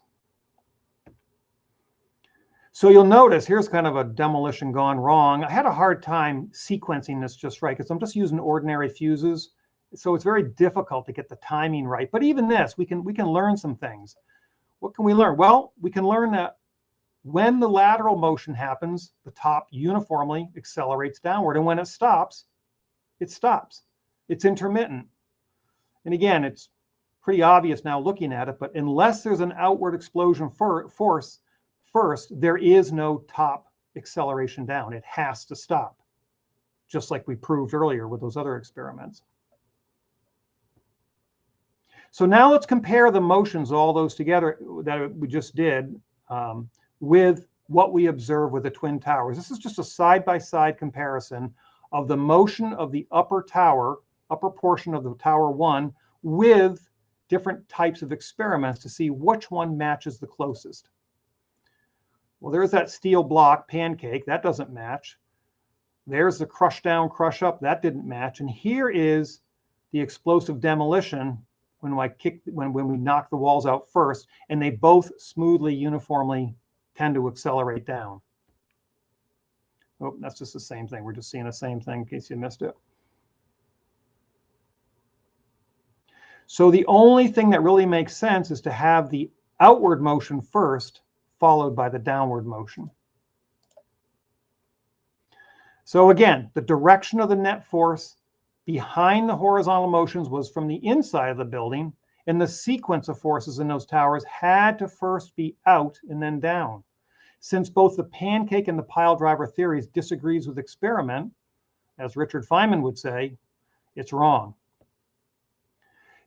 So you'll notice here's kind of a demolition gone wrong. I had a hard time sequencing this just right because I'm just using ordinary fuses. So it's very difficult to get the timing right. But even this, we can learn some things. What can we learn? Well, we can learn that when the lateral motion happens, the top uniformly accelerates downward. And when it stops, it stops. It's intermittent. And again, it's pretty obvious now looking at it, but unless there's an outward explosion force first, there is no top acceleration down. It has to stop, just like we proved earlier with those other experiments. So now let's compare the motions, all those together that we just did, with what we observe with the Twin Towers. This is just a side-by-side comparison of the motion of the upper tower, upper portion of the Tower 1, with different types of experiments to see which one matches the closest. Well, there's that steel block pancake. That doesn't match. There's the crush down, crush up. That didn't match. And here is the explosive demolition when we knock the walls out first, and they both smoothly, uniformly tend to accelerate down. Oh, that's just the same thing. We're just seeing the same thing in case you missed it. So the only thing that really makes sense is to have the outward motion first, followed by the downward motion. So again, the direction of the net force behind the horizontal motions was from the inside of the building, and the sequence of forces in those towers had to first be out and then down. Since both the pancake and the pile driver theories disagrees with experiment, as Richard Feynman would say, it's wrong.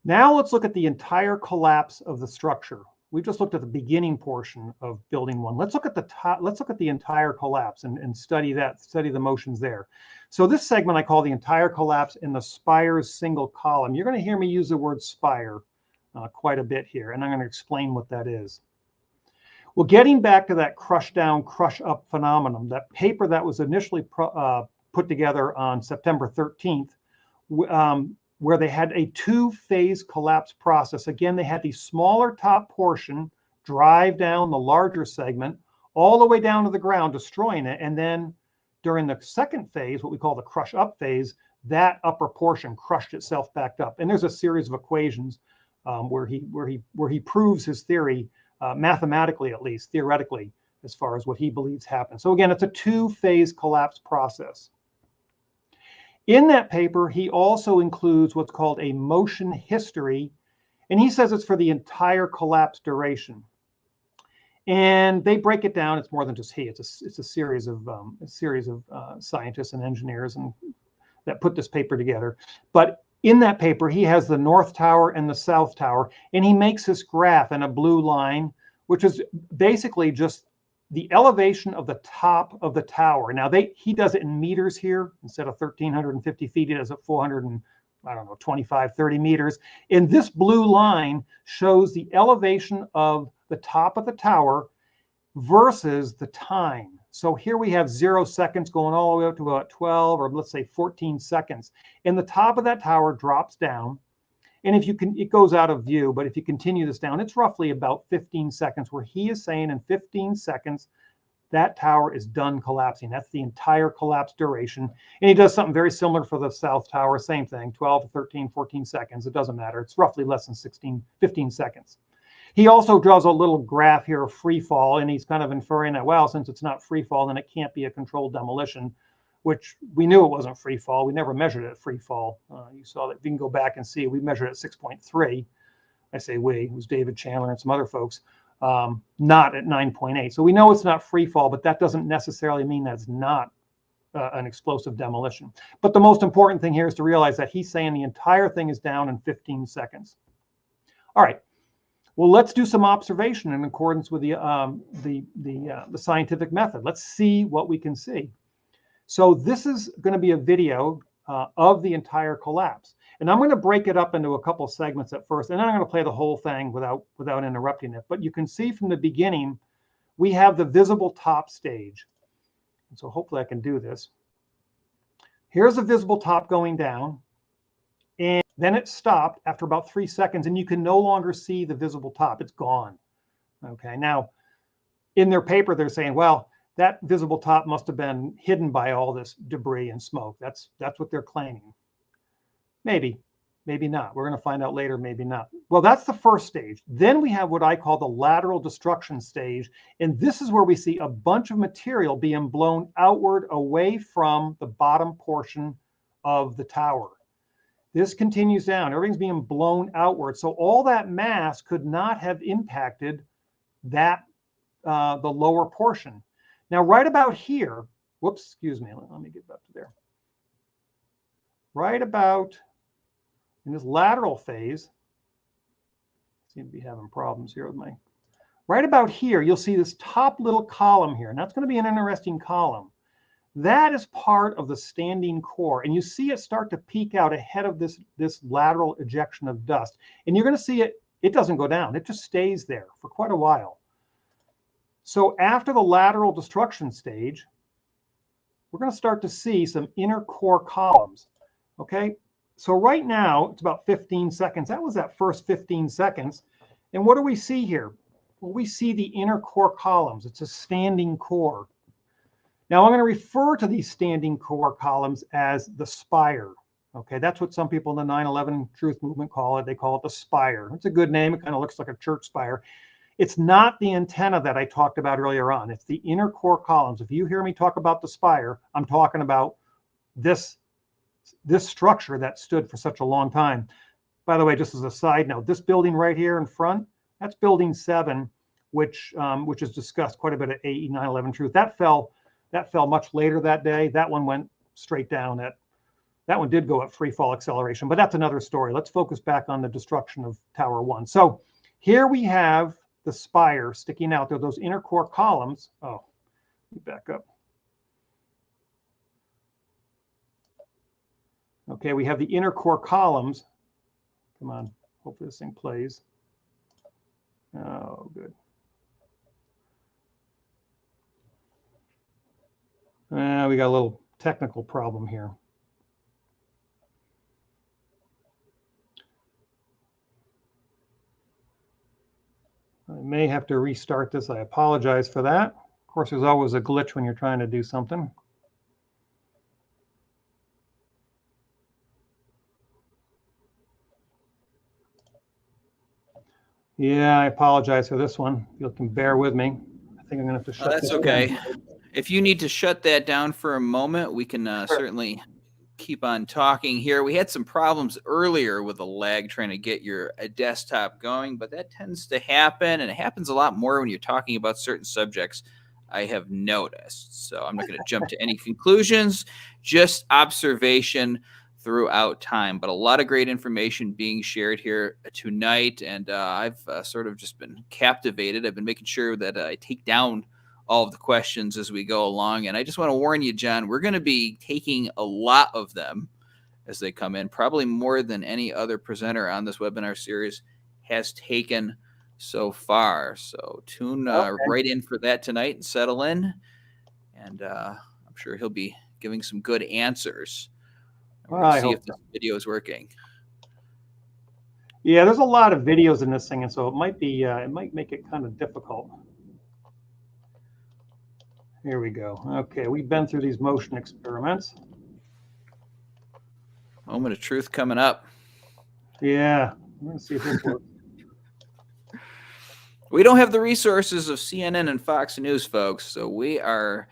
Now let's look at the entire collapse of the structure. We've just looked at the beginning portion of building 1. Let's look at the top. Let's look at the entire collapse and study that, study the motions there. So this segment I call the entire collapse in the Spire's single column. You're going to hear me use the word Spire quite a bit here, and I'm going to explain what that is. Well, getting back to that crush down, crush up phenomenon, that paper that was initially put together on September 13th, where they had a two-phase collapse process. Again, they had the smaller top portion drive down the larger segment all the way down to the ground, destroying it. And then during the second phase, what we call the crush up phase, that upper portion crushed itself back up. And there's a series of equations where he proves his theory mathematically, at least theoretically, as far as what he believes happened. So again, it's a two-phase collapse process. In that paper, he also includes what's called a motion history, and he says it's for the entire collapse duration. And they break it down. It's more than just he. It's a series of scientists and engineers that put this paper together. But in that paper, he has the North Tower and the South Tower, and he makes this graph in a blue line, which is basically just the elevation of the top of the tower. Now he does it in meters here instead of 1,350 feet. He does it 25, 30 meters. And this blue line shows the elevation of the top of the tower versus the time. So here we have 0 seconds going all the way up to about 12 or let's say 14 seconds. And the top of that tower drops down. And if you can, it goes out of view, but if you continue this down, it's roughly about 15 seconds, where he is saying in 15 seconds, that tower is done collapsing. That's the entire collapse duration. And he does something very similar for the South Tower, same thing, 12 to 13, 14 seconds. It doesn't matter. It's roughly less than 15 seconds. He also draws a little graph here of free fall, and he's kind of inferring that, well, since it's not free fall, then it can't be a controlled demolition, which we knew it wasn't free fall. We never measured it at free fall. You saw that. You can go back and see we measured it at 6.3. I say we, it was David Chandler and some other folks, not at 9.8. So we know it's not free fall, but that doesn't necessarily mean that's not an explosive demolition. But the most important thing here is to realize that he's saying the entire thing is down in 15 seconds. All right. Well, let's do some observation in accordance with the scientific method. Let's see what we can see. So this is going to be a video of the entire collapse. And I'm going to break it up into a couple segments at first, and then I'm going to play the whole thing without interrupting it. But you can see from the beginning, we have the visible top stage. And so hopefully I can do this. Here's a visible top going down. And then it stopped after about 3 seconds, and you can no longer see the visible top. It's gone. Okay. Now, in their paper, they're saying, well, that visible top must have been hidden by all this debris and smoke. That's what they're claiming. Maybe, maybe not. We're going to find out later, maybe not. Well, that's the first stage. Then we have what I call the lateral destruction stage. And this is where we see a bunch of material being blown outward away from the bottom portion of the tower. This continues down. Everything's being blown outward. So all that mass could not have impacted that the lower portion. Now, right about here, whoops, excuse me, let me get back to there. Right about in this lateral phase, seem to be having problems here with my, right about here, you'll see this top little column here, and that's going to be an interesting column. That is part of the standing core, and you see it start to peek out ahead of this lateral ejection of dust. And you're going to see it doesn't go down. It just stays there for quite a while. So after the lateral destruction stage, we're going to start to see some inner core columns. Okay, so right now it's about 15 seconds. That was that first 15 seconds. And what do we see here? Well, we see the inner core columns. It's a standing core. Now I'm going to refer to these standing core columns as the spire. Okay, that's what some people in the 9/11 Truth Movement call it. They call it the spire. It's a good name. It kind of looks like a church spire. It's not the antenna that I talked about earlier on. It's the inner core columns. If you hear me talk about the spire, I'm talking about this structure that stood for such a long time. By the way, just as a side note, this building right here in front, that's building 7, which is discussed quite a bit at AE 9/11 Truth. That fell much later that day. That one went straight down. That one did go at free fall acceleration, but that's another story. Let's focus back on the destruction of Tower 1. So here we have the spire sticking out there, those inner core columns. Oh, let me back up. Okay, we have the inner core columns. Come on, hopefully this thing plays. Oh, good. We got a little technical problem here. I may have to restart this. I apologize for that. Of course, there's always a glitch when you're trying to do something. Yeah, I apologize for this one. You can bear with me. I think I'm going to have to shut this okay. Down. If you need to shut that down for a moment, we can certainly keep on talking here. We had some problems earlier with the lag trying to get your desktop going, but that tends to happen, and it happens a lot more when you're talking about certain subjects, I have noticed. So I'm not going to jump to any conclusions, just observation throughout time, but a lot of great information being shared here tonight, and I've sort of just been captivated. I've been making sure that I take down all of the questions as we go along. And I just want to warn you, John, we're going to be taking a lot of them as they come in, probably more than any other presenter on this webinar series has taken so far. So tune right in for that tonight and settle in. And I'm sure he'll be giving some good answers. We'll see if this video is working. Yeah, there's a lot of videos in this thing, and so it might be it might make it kind of difficult. Here we go. Okay, we've been through these motion experiments. Moment of truth coming up. Yeah, I'm going to see if this works. We don't have the resources of CNN and Fox News, folks. So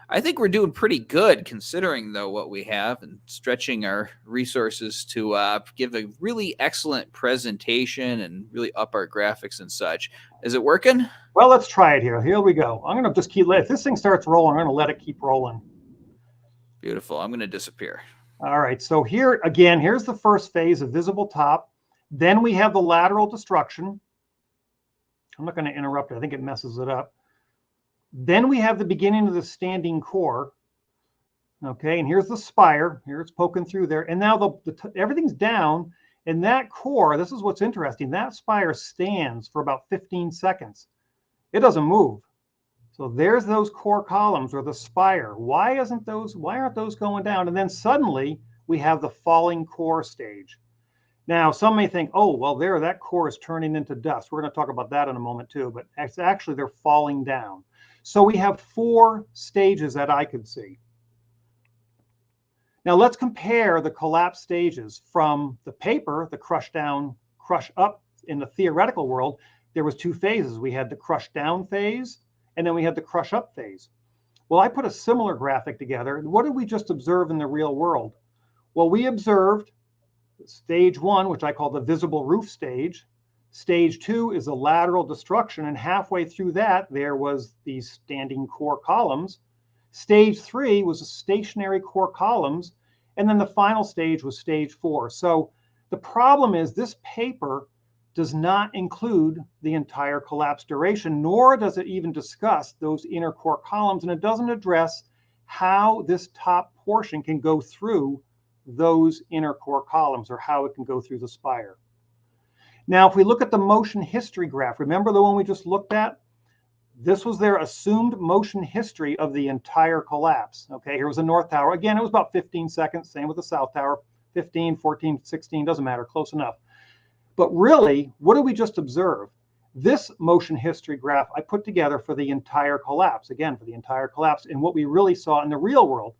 I think we're doing pretty good considering, though, what we have and stretching our resources to give a really excellent presentation and really up our graphics and such. Is it working? Well, let's try it here. Here we go. I'm going to just if this thing starts rolling, I'm going to let it keep rolling. Beautiful. I'm going to disappear. All right. So here, again, here's the first phase of visible top. Then we have the lateral destruction. I'm not going to interrupt it. I think it messes it up. Then we have the beginning of the standing core. Okay, and here's the spire. Here it's poking through there. And now everything's down. And that core, this is what's interesting, that spire stands for about 15 seconds. It doesn't move. So there's those core columns or the spire. Why aren't those going down? And then suddenly we have the falling core stage. Now, some may think, oh, well, that core is turning into dust. We're going to talk about that in a moment too, but it's actually they're falling down. So we have 4 stages that I could see. Now let's compare the collapse stages from the paper, the crush down, crush up. In the theoretical world, there was 2 phases. We had the crush down phase, and then we had the crush up phase. Well, I put a similar graphic together. What did we just observe in the real world? Well, we observed stage 1, which I call the visible roof stage. Stage 2 is a lateral destruction, and halfway through that, there was these standing core columns. Stage 3 was a stationary core columns, and then the final stage was stage 4. So the problem is this paper does not include the entire collapse duration, nor does it even discuss those inner core columns, and it doesn't address how this top portion can go through those inner core columns or how it can go through the spire. Now, if we look at the motion history graph, remember the one we just looked at? This was their assumed motion history of the entire collapse. Okay, here was the North Tower. Again, it was about 15 seconds. Same with the South Tower. 15, 14, 16, doesn't matter, close enough. But really, what did we just observe? This motion history graph I put together for the entire collapse. Again, for the entire collapse. And what we really saw in the real world.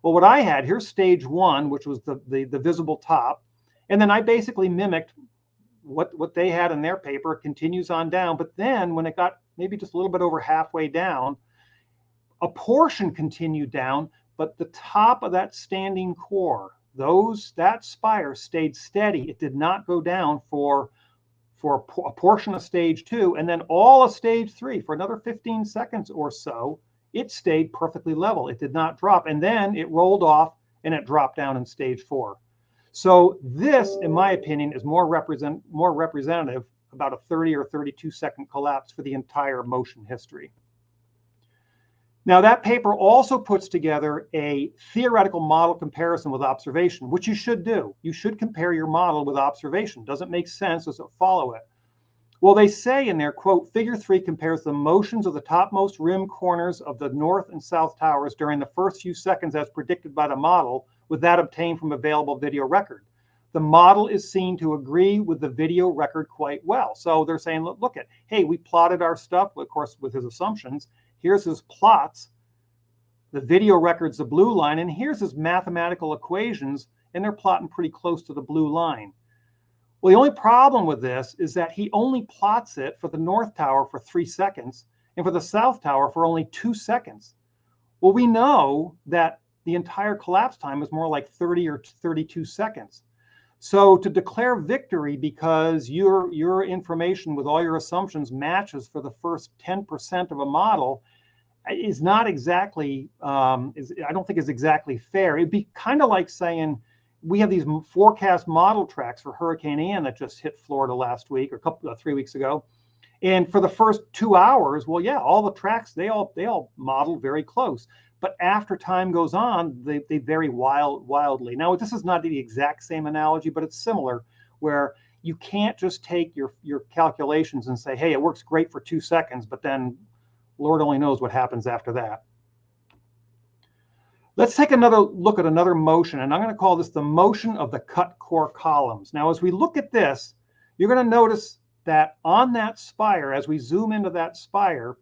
Well, what I had, here's stage 1, which was the visible top. And then I basically mimicked what they had in their paper. It continues on down. But then when it got maybe just a little bit over halfway down, a portion continued down, but the top of that standing core, that spire stayed steady. It did not go down for a portion of stage 2, and then all of stage 3 for another 15 seconds or so. It stayed perfectly level. It did not drop, and then it rolled off and it dropped down in stage 4. So this, in my opinion, is more representative, about a 30 or 32 second collapse for the entire motion history. Now, that paper also puts together a theoretical model comparison with observation, which you should do. You should compare your model with observation. Doesn't make sense, doesn't follow it. Well, they say in their quote, figure 3 compares the motions of the topmost rim corners of the north and south towers during the first few seconds as predicted by the model with that obtained from available video record. The model is seen to agree with the video record quite well. So they're saying, look at, hey, we plotted our stuff, of course, with his assumptions. Here's his plots. The video record's the blue line, and here's his mathematical equations, and they're plotting pretty close to the blue line. Well, the only problem with this is that he only plots it for the North Tower for 3 seconds and for the South Tower for only 2 seconds. Well, we know that the entire collapse time is more like 30 or 32 seconds. So to declare victory because your information with all your assumptions matches for the first 10% of a model is not exactly, I don't think is exactly fair. It'd be kind of like saying, we have these forecast model tracks for Hurricane Ian that just hit Florida last week or 3 weeks ago. And for the first 2 hours, well, yeah, all the tracks, they all model very close. But after time goes on, they vary wildly. Now, this is not the exact same analogy, but it's similar, where you can't just take your calculations and say, hey, it works great for 2 seconds, but then Lord only knows what happens after that. Let's take another look at another motion, and I'm going to call this the motion of the cut core columns. Now, as we look at this, you're going to notice that on that spire, as we zoom into that spire,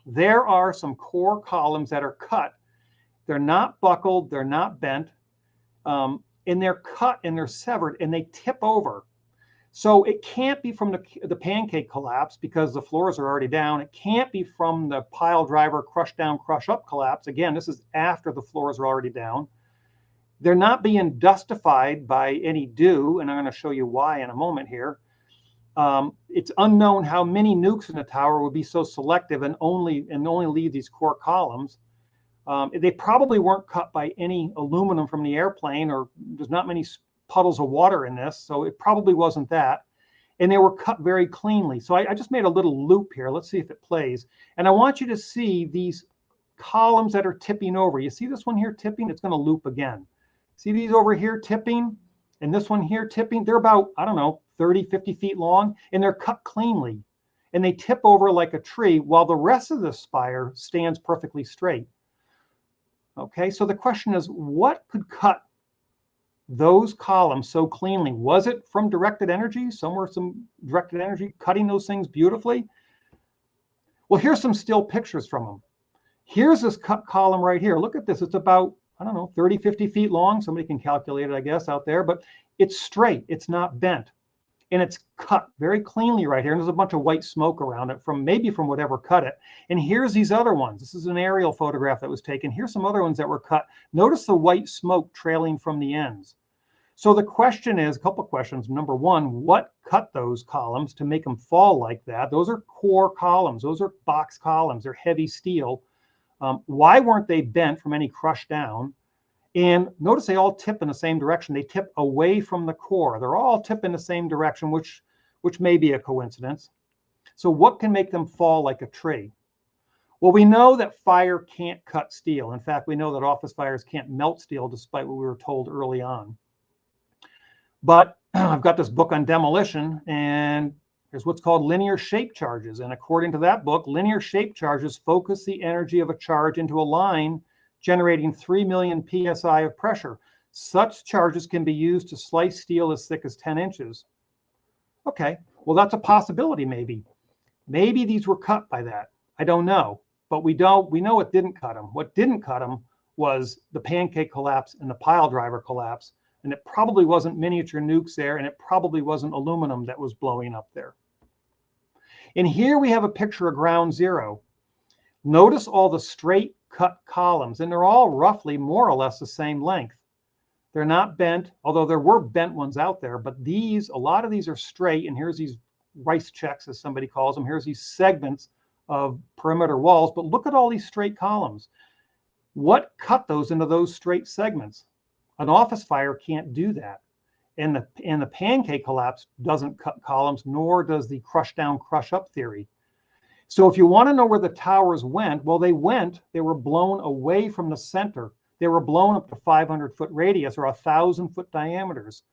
there are some core columns that are cut. They're not buckled, they're not bent, and they're cut and they're severed and they tip over. So it can't be from the pancake collapse because the floors are already down. It can't be from the pile driver crush down, crush up collapse. Again, this is after the floors are already down. They're not being dustified by any dew, and I'm going to show you why in a moment here. It's unknown how many nukes in the tower would be so selective and only leave these core columns. They probably weren't cut by any aluminum from the airplane, or there's not many puddles of water in this, so it probably wasn't that. And they were cut very cleanly. So I just made a little loop here. Let's see if it plays. And I want you to see these columns that are tipping over. You see this one here tipping? It's going to loop again. See these over here tipping? And this one here tipping? They're about, I don't know, 30, 50 feet long, and they're cut cleanly. And they tip over like a tree while the rest of the spire stands perfectly straight. Okay, so the question is, what could cut those columns so cleanly? Was it from directed energy? Somewhere some directed energy cutting those things beautifully? Well, here's some still pictures from them. Here's this cut column right here. Look at this. It's about, I don't know, 30, 50 feet long. Somebody can calculate it, I guess, out there, but it's straight. It's not bent. And it's cut very cleanly right here. And there's a bunch of white smoke around it maybe from whatever cut it. And here's these other ones. This is an aerial photograph that was taken. Here's some other ones that were cut. Notice the white smoke trailing from the ends. So the question is, a couple of questions. Number one, what cut those columns to make them fall like that? Those are core columns. Those are box columns. They're heavy steel. Why weren't they bent from any crush down? And notice they all tip in the same direction. They tip away from the core. They're all tip in the same direction, which may be a coincidence. So what can make them fall like a tree? Well, we know that fire can't cut steel. In fact, we know that office fires can't melt steel, despite what we were told early on. But I've got this book on demolition, and there's what's called linear shape charges. And according to that book, linear shape charges focus the energy of a charge into a line generating 3 million psi of pressure. Such charges can be used to slice steel as thick as 10 inches. Okay, well, that's a possibility maybe. Maybe these were cut by that. I don't know. But we know it didn't cut them. What didn't cut them was the pancake collapse and the pile driver collapse. And it probably wasn't miniature nukes there, and it probably wasn't aluminum that was blowing up there. And here we have a picture of ground zero. Notice all the straight cut columns, and they're all roughly more or less the same length. They're not bent, although there were bent ones out there, but a lot of these are straight, and here's these rice checks, as somebody calls them. Here's these segments of perimeter walls, but look at all these straight columns. What cut those into those straight segments? An office fire can't do that. And the pancake collapse doesn't cut columns, nor does the crush down, crush up theory. So if you want to know where the towers went, well, they were blown away from the center. They were blown up to 500-foot radius or 1,000-foot diameters.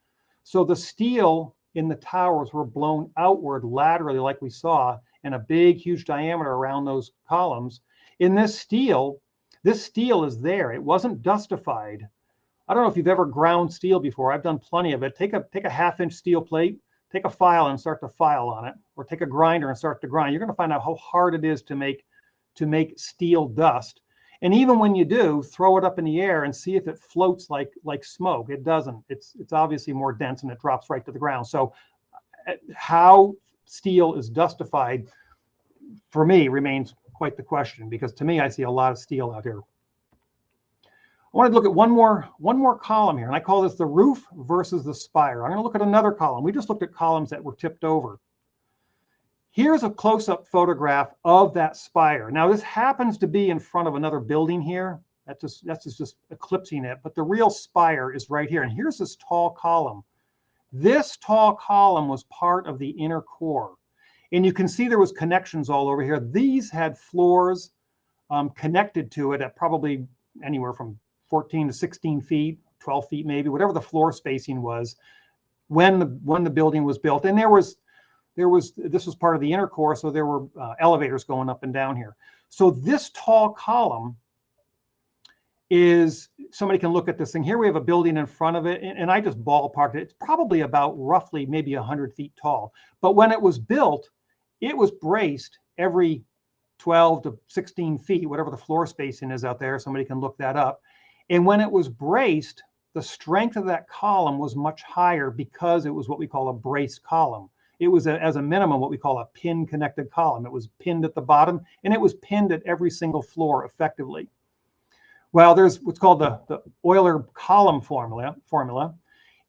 So the steel in the towers were blown outward laterally like we saw, and a big, huge diameter around those columns. In this steel is there. It wasn't dustified. I don't know if you've ever ground steel before. I've done plenty of it. Take a half-inch steel plate, take a file and start to file on it, or take a grinder and start to grind. You're going to find out how hard it is to make steel dust. And even when you do, throw it up in the air and see if it floats like smoke. It doesn't. It's obviously more dense and it drops right to the ground. So how steel is dustified, for me, remains quite the question, because to me, I see a lot of steel out here. I want to look at one more column here, and I call this the roof versus the spire. I'm going to look at another column. We just looked at columns that were tipped over. Here's a close-up photograph of that spire. Now, this happens to be in front of another building here. That's just eclipsing it, but the real spire is right here. And here's this tall column. This tall column was part of the inner core. And you can see there was connections all over here. These had floors connected to it at probably anywhere from 14 to 16 feet, 12 feet maybe, whatever the floor spacing was when the building was built. And this was part of the inner core, so there were elevators going up and down here. So this tall column is, somebody can look at this thing. Here we have a building in front of it, and I just ballparked it. It's probably about roughly maybe 100 feet tall. But when it was built, it was braced every 12 to 16 feet, whatever the floor spacing is out there. Somebody can look that up. And when it was braced, the strength of that column was much higher because it was what we call a braced column. It was, as a minimum, what we call a pin-connected column. It was pinned at the bottom, and it was pinned at every single floor effectively. Well, there's what's called the Euler column formula,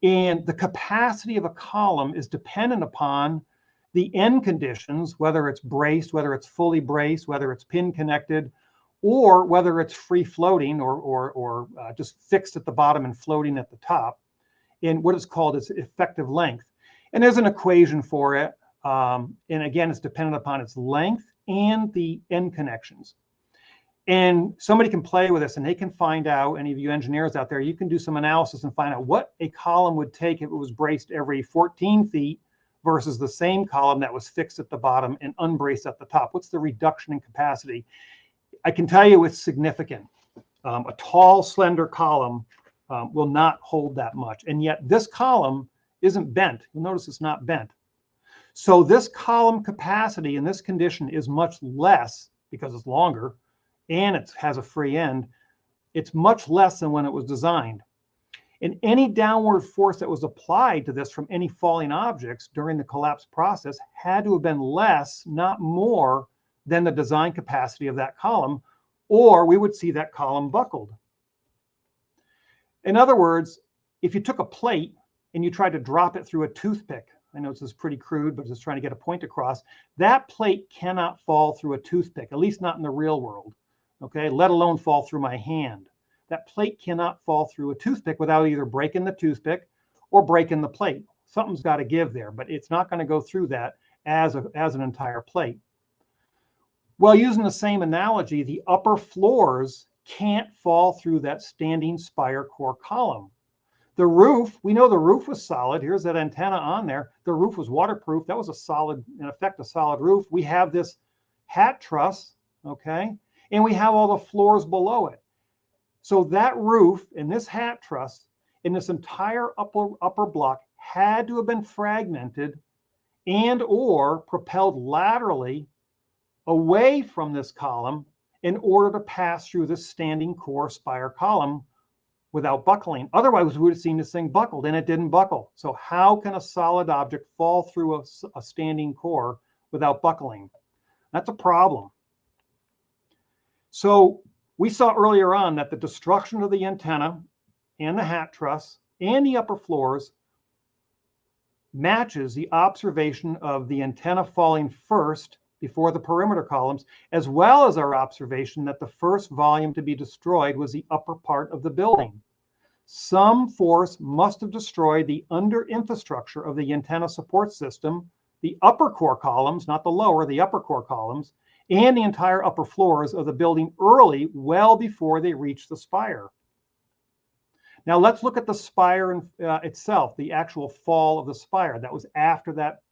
and the capacity of a column is dependent upon the end conditions, whether it's braced, whether it's fully braced, whether it's pin-connected, or whether it's free-floating or just fixed at the bottom and floating at the top, in what is called its effective length. And there's an equation for it. And again, it's dependent upon its length and the end connections. And somebody can play with this and they can find out, any of you engineers out there, you can do some analysis and find out what a column would take if it was braced every 14 feet versus the same column that was fixed at the bottom and unbraced at the top. What's the reduction in capacity? I can tell you it's significant. A tall, slender column will not hold that much. And yet this column isn't bent. You'll notice it's not bent. So this column capacity in this condition is much less because it's longer and it has a free end. It's much less than when it was designed. And any downward force that was applied to this from any falling objects during the collapse process had to have been less, not more, than the design capacity of that column, or we would see that column buckled. In other words, if you took a plate and you tried to drop it through a toothpick, I know this is pretty crude, but just trying to get a point across, that plate cannot fall through a toothpick, at least not in the real world, okay, let alone fall through my hand. That plate cannot fall through a toothpick without either breaking the toothpick or breaking the plate. Something's got to give there, but it's not going to go through that as an entire plate. Well, using the same analogy, the upper floors can't fall through that standing spire core column. The roof, we know the roof was solid. Here's that antenna on there. The roof was waterproof. That was a solid, in effect, a solid roof. We have this hat truss, okay? And we have all the floors below it. So that roof and this hat truss and this entire upper block had to have been fragmented and or propelled laterally away from this column in order to pass through this standing core spire column without buckling. Otherwise, we would have seen this thing buckled, and it didn't buckle. So how can a solid object fall through a standing core without buckling? That's a problem. So we saw earlier on that the destruction of the antenna and the hat truss and the upper floors matches the observation of the antenna falling first before the perimeter columns, as well as our observation that the first volume to be destroyed was the upper part of the building. Some force must have destroyed the under infrastructure of the antenna support system, the upper core columns, not the lower, the upper core columns, and the entire upper floors of the building early, well before they reached the spire. Now let's look at the spire itself, the actual fall of the spire. That was after that,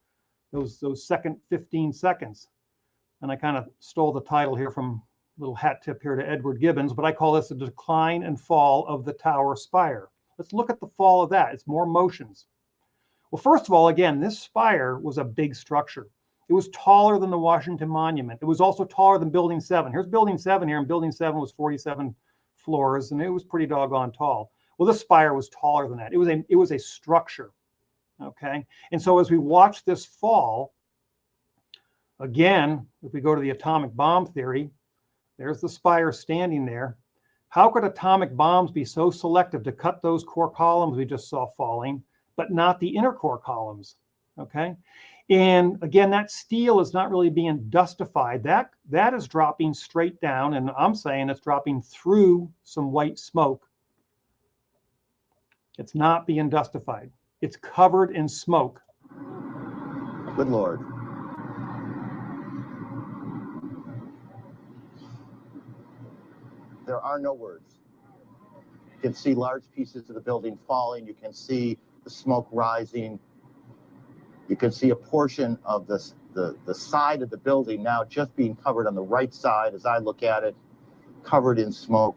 those second 15 seconds. And I kind of stole the title here from a little hat tip here to Edward Gibbons, but I call this the decline and fall of the tower spire. Let's look at the fall of that. It's more motions. Well, first of all, again, this spire was a big structure. It was taller than the Washington Monument. It was also taller than Building 7. Here's Building 7 here, and Building 7 was 47 floors, and it was pretty doggone tall. Well, this spire was taller than that. It was a structure, okay? And so as we watch this fall, again, if we go to the atomic bomb theory, there's the spire standing there. How could atomic bombs be so selective to cut those core columns we just saw falling, but not the inner core columns, okay? And again, that steel is not really being dustified. That is dropping straight down, and I'm saying it's dropping through some white smoke. It's not being dustified. It's covered in smoke. Good Lord. There are no words. You can see large pieces of the building falling. You can see the smoke rising. You can see a portion of the side of the building now just being covered on the right side as I look at it, covered in smoke.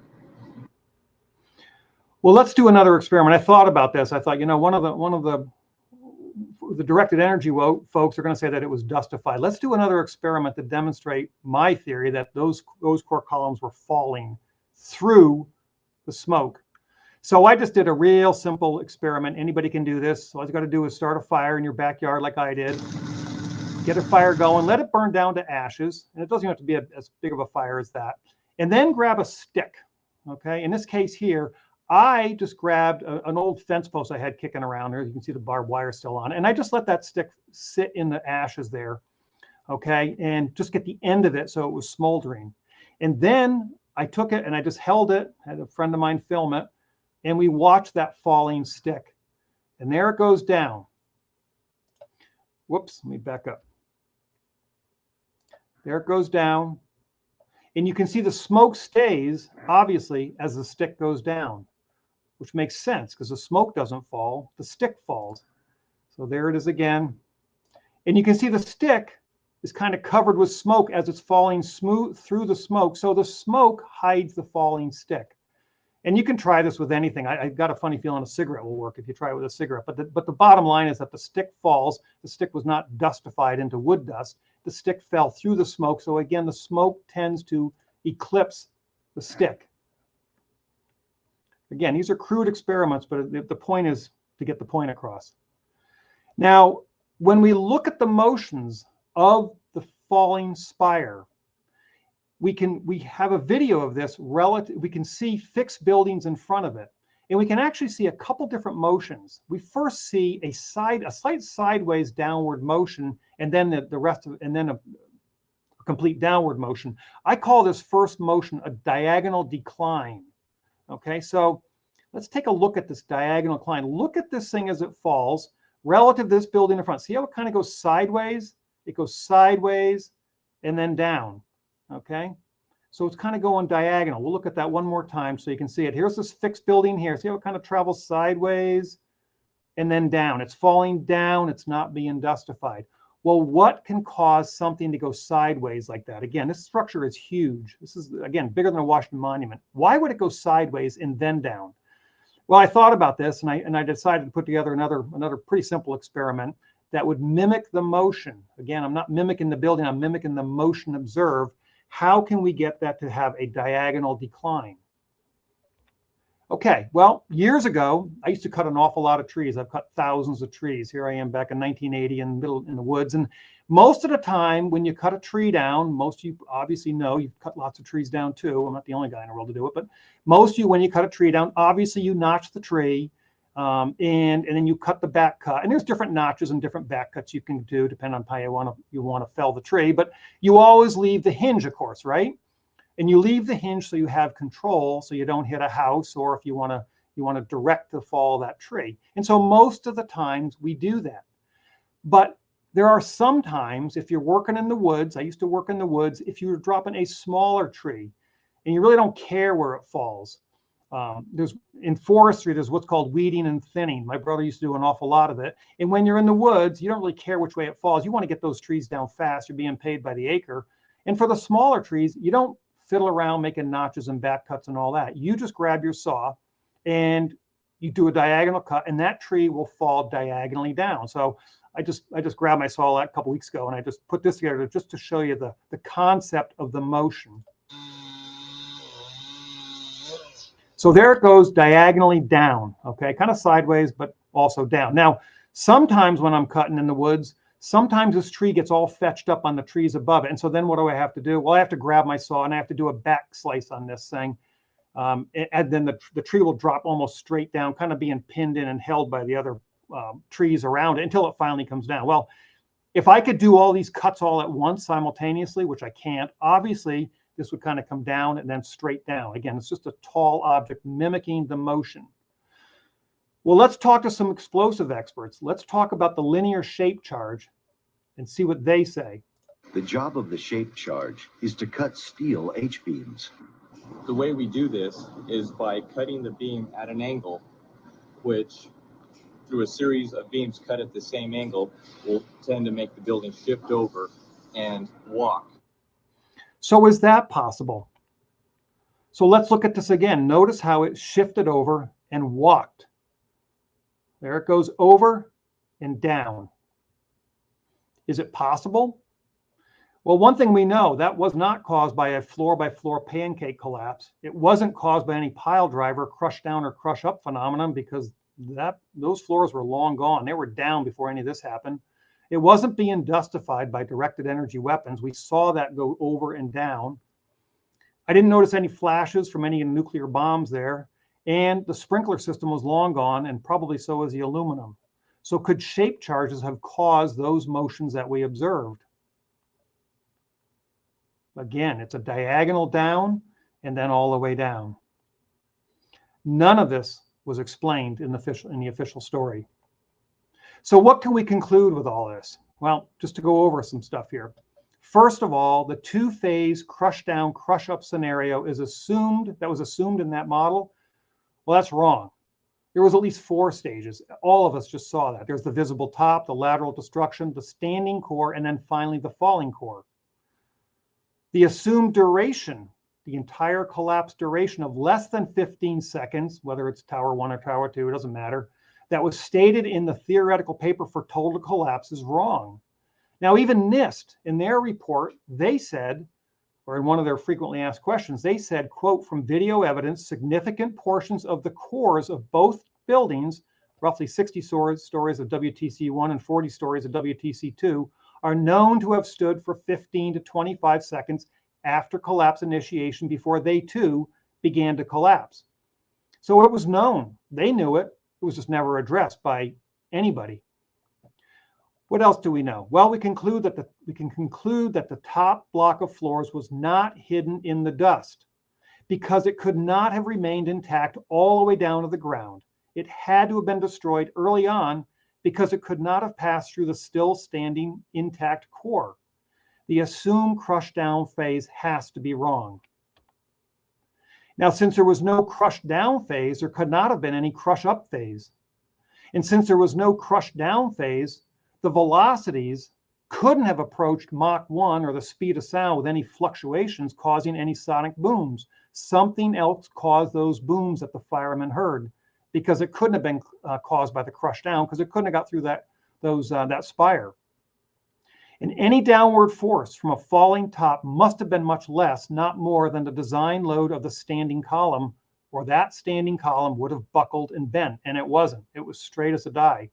Well, let's do another experiment. I thought about this. I thought, you know, one of the directed energy folks are going to say that it was dustified. Let's do another experiment to demonstrate my theory that those core columns were falling through the smoke. So I just did a real simple experiment. Anybody can do this. All you got to do is start a fire in your backyard like I did. Get a fire going, let it burn down to ashes. And it doesn't have to be as big of a fire as that. And then grab a stick. Okay, in this case here, I just grabbed an old fence post I had kicking around there. You can see the barbed wire still on it. And I just let that stick sit in the ashes there. Okay, and just get the end of it so it was smoldering. And then I took it and I just held it, had a friend of mine film it, and we watched that falling stick. And there it goes down. Whoops, let me back up. There it goes down. And you can see the smoke stays, obviously, as the stick goes down, which makes sense because the smoke doesn't fall, the stick falls. So there it is again. And you can see the stick is kind of covered with smoke as it's falling smooth through the smoke. So the smoke hides the falling stick. And you can try this with anything. I got a funny feeling a cigarette will work if you try it with a cigarette. But the bottom line is that the stick falls. The stick was not dustified into wood dust. The stick fell through the smoke. So again, the smoke tends to eclipse the stick. Again, these are crude experiments, but the point is to get the point across. Now, when we look at the motions of the falling spire, we have a video of this relative. We can see fixed buildings in front of it, and we can actually see a couple different motions. We first see a slight sideways downward motion, and then the rest of it, and then a complete downward motion. I call this first motion a diagonal decline. Okay, so let's take a look at this diagonal decline. Look at this thing as it falls relative to this building in front. See how it kind of goes sideways? It goes sideways and then down. Okay, so it's kind of going diagonal. We'll look at that one more time so you can see it. Here's this fixed building here. See how it kind of travels sideways and then down. It's falling down. It's not being dustified. Well, what can cause something to go sideways like that? Again, this structure is huge. This is, again, bigger than a Washington Monument. Why would it go sideways and then down? Well, I thought about this, and I decided to put together another pretty simple experiment that would mimic the motion. Again, I'm not mimicking the building. I'm mimicking the motion observed. How can we get that to have a diagonal decline? Okay, well, years ago, I used to cut an awful lot of trees. I've cut thousands of trees. Here I am back in 1980 in the woods. And most of the time, when you cut a tree down, most of you obviously know, you've cut lots of trees down too. I'm not the only guy in the world to do it, but most of you, when you cut a tree down, obviously you notch the tree, and then you cut the back cut. And there's different notches and different back cuts you can do depending on how you want to fell the tree. But you always leave the hinge, of course, right? And you leave the hinge so you have control, so you don't hit a house, or if you want to direct the fall of that tree. And so most of the times we do that. But there are some times, if you're working in the woods, I used to work in the woods, if you're dropping a smaller tree and you really don't care where it falls. In forestry, there's what's called weeding and thinning. My brother used to do an awful lot of it. And when you're in the woods, you don't really care which way it falls. You want to get those trees down fast. You're being paid by the acre. And for the smaller trees, you don't fiddle around making notches and back cuts and all that. You just grab your saw and you do a diagonal cut, and that tree will fall diagonally down. So I just grabbed my saw a couple weeks ago, and I just put this together just to show you the concept of the motion. So there it goes diagonally down, okay, kind of sideways, but also down. Now, sometimes when I'm cutting in the woods, sometimes this tree gets all fetched up on the trees above it. And so then what do I have to do? Well, I have to grab my saw and I have to do a back slice on this thing. And then the tree will drop almost straight down, kind of being pinned in and held by the other trees around it until it finally comes down. Well, if I could do all these cuts all at once simultaneously, which I can't, obviously this would kind of come down and then straight down. Again, it's just a tall object mimicking the motion. Well, let's talk to some explosive experts. Let's talk about the linear shape charge and see what they say. The job of the shape charge is to cut steel H-beams. The way we do this is by cutting the beam at an angle, which through a series of beams cut at the same angle will tend to make the building shift over and walk. So is that possible? So let's look at this again. Notice how it shifted over and walked. There it goes over and down. Is it possible? Well, one thing we know, that was not caused by a floor-by-floor pancake collapse. It wasn't caused by any pile driver crush down or crush up phenomenon, because those floors were long gone. They were down before any of this happened. It wasn't being dustified by directed energy weapons. We saw that go over and down. I didn't notice any flashes from any nuclear bombs there. And the sprinkler system was long gone, and probably so was the aluminum. So could shape charges have caused those motions that we observed? Again, it's a diagonal down and then all the way down. None of this was explained in the official story. So what can we conclude with all this? Well, just to go over some stuff here. First of all, the two-phase crush down, crush up scenario is assumed, that was assumed in that model. Well, that's wrong. There was at least 4 stages. All of us just saw that. There's the visible top, the lateral destruction, the standing core, and then finally the falling core. The assumed duration, the entire collapse duration of less than 15 seconds, whether it's Tower 1 or Tower 2, it doesn't matter, that was stated in the theoretical paper for total collapse is wrong. Now, even NIST, in their report, they said, or in one of their frequently asked questions, they said, quote, from video evidence, significant portions of the cores of both buildings, roughly 60 stories of WTC1 and 40 stories of WTC2, are known to have stood for 15 to 25 seconds after collapse initiation before they too began to collapse. So it was known. They knew it. It was just never addressed by anybody. What else do we know? Well, we can conclude that the top block of floors was not hidden in the dust because it could not have remained intact all the way down to the ground. It had to have been destroyed early on because it could not have passed through the still standing intact core. The assumed crush down phase has to be wrong. Now, since there was no crush down phase, there could not have been any crush up phase. And since there was no crush down phase, the velocities couldn't have approached Mach 1 or the speed of sound with any fluctuations causing any sonic booms. Something else caused those booms that the firemen heard, because it couldn't have been caused by the crush down, because it couldn't have got through that spire. And any downward force from a falling top must have been much less, not more than the design load of the standing column, or that standing column would have buckled and bent, and it wasn't. It was straight as a die.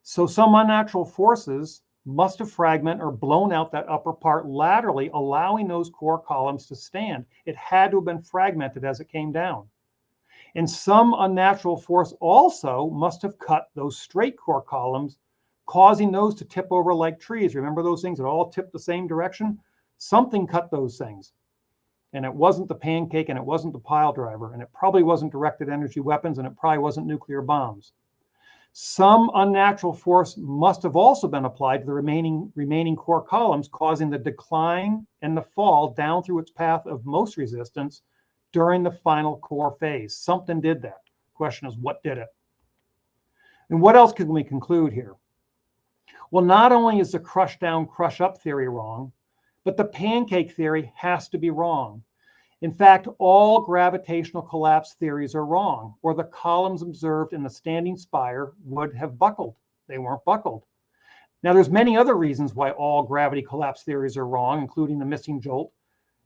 So some unnatural forces must have fragmented or blown out that upper part laterally, allowing those core columns to stand. It had to have been fragmented as it came down. And some unnatural force also must have cut those straight core columns, causing those to tip over like trees. Remember those things that all tip the same direction? Something cut those things. And it wasn't the pancake, and it wasn't the pile driver, and it probably wasn't directed energy weapons, and it probably wasn't nuclear bombs. Some unnatural force must have also been applied to the remaining core columns, causing the decline and the fall down through its path of most resistance during the final core phase. Something did that. Question is, what did it? And what else can we conclude here? Well, not only is the crush down, crush up theory wrong, but the pancake theory has to be wrong. In fact, all gravitational collapse theories are wrong, or the columns observed in the standing spire would have buckled. They weren't buckled. Now, there's many other reasons why all gravity collapse theories are wrong, including the missing jolt,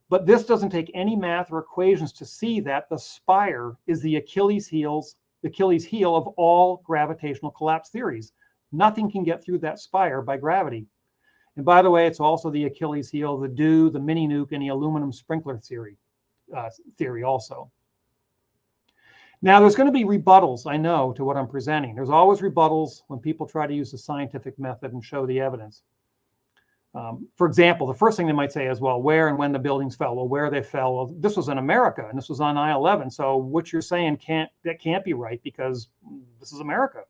but this doesn't take any math or equations to see that the spire is the Achilles heel of all gravitational collapse theories. Nothing can get through that spire by gravity. And by the way, it's also the Achilles heel of the DEW, the mini nuke, and the aluminum sprinkler theory also. Now, there's going to be rebuttals, I know, to what I'm presenting. There's always rebuttals when people try to use the scientific method and show the evidence. For example, the first thing they might say is, well, where and when the buildings fell, well, where they fell. Well, this was in America, and this was on 9/11. So what you're saying can't be right, because this is America,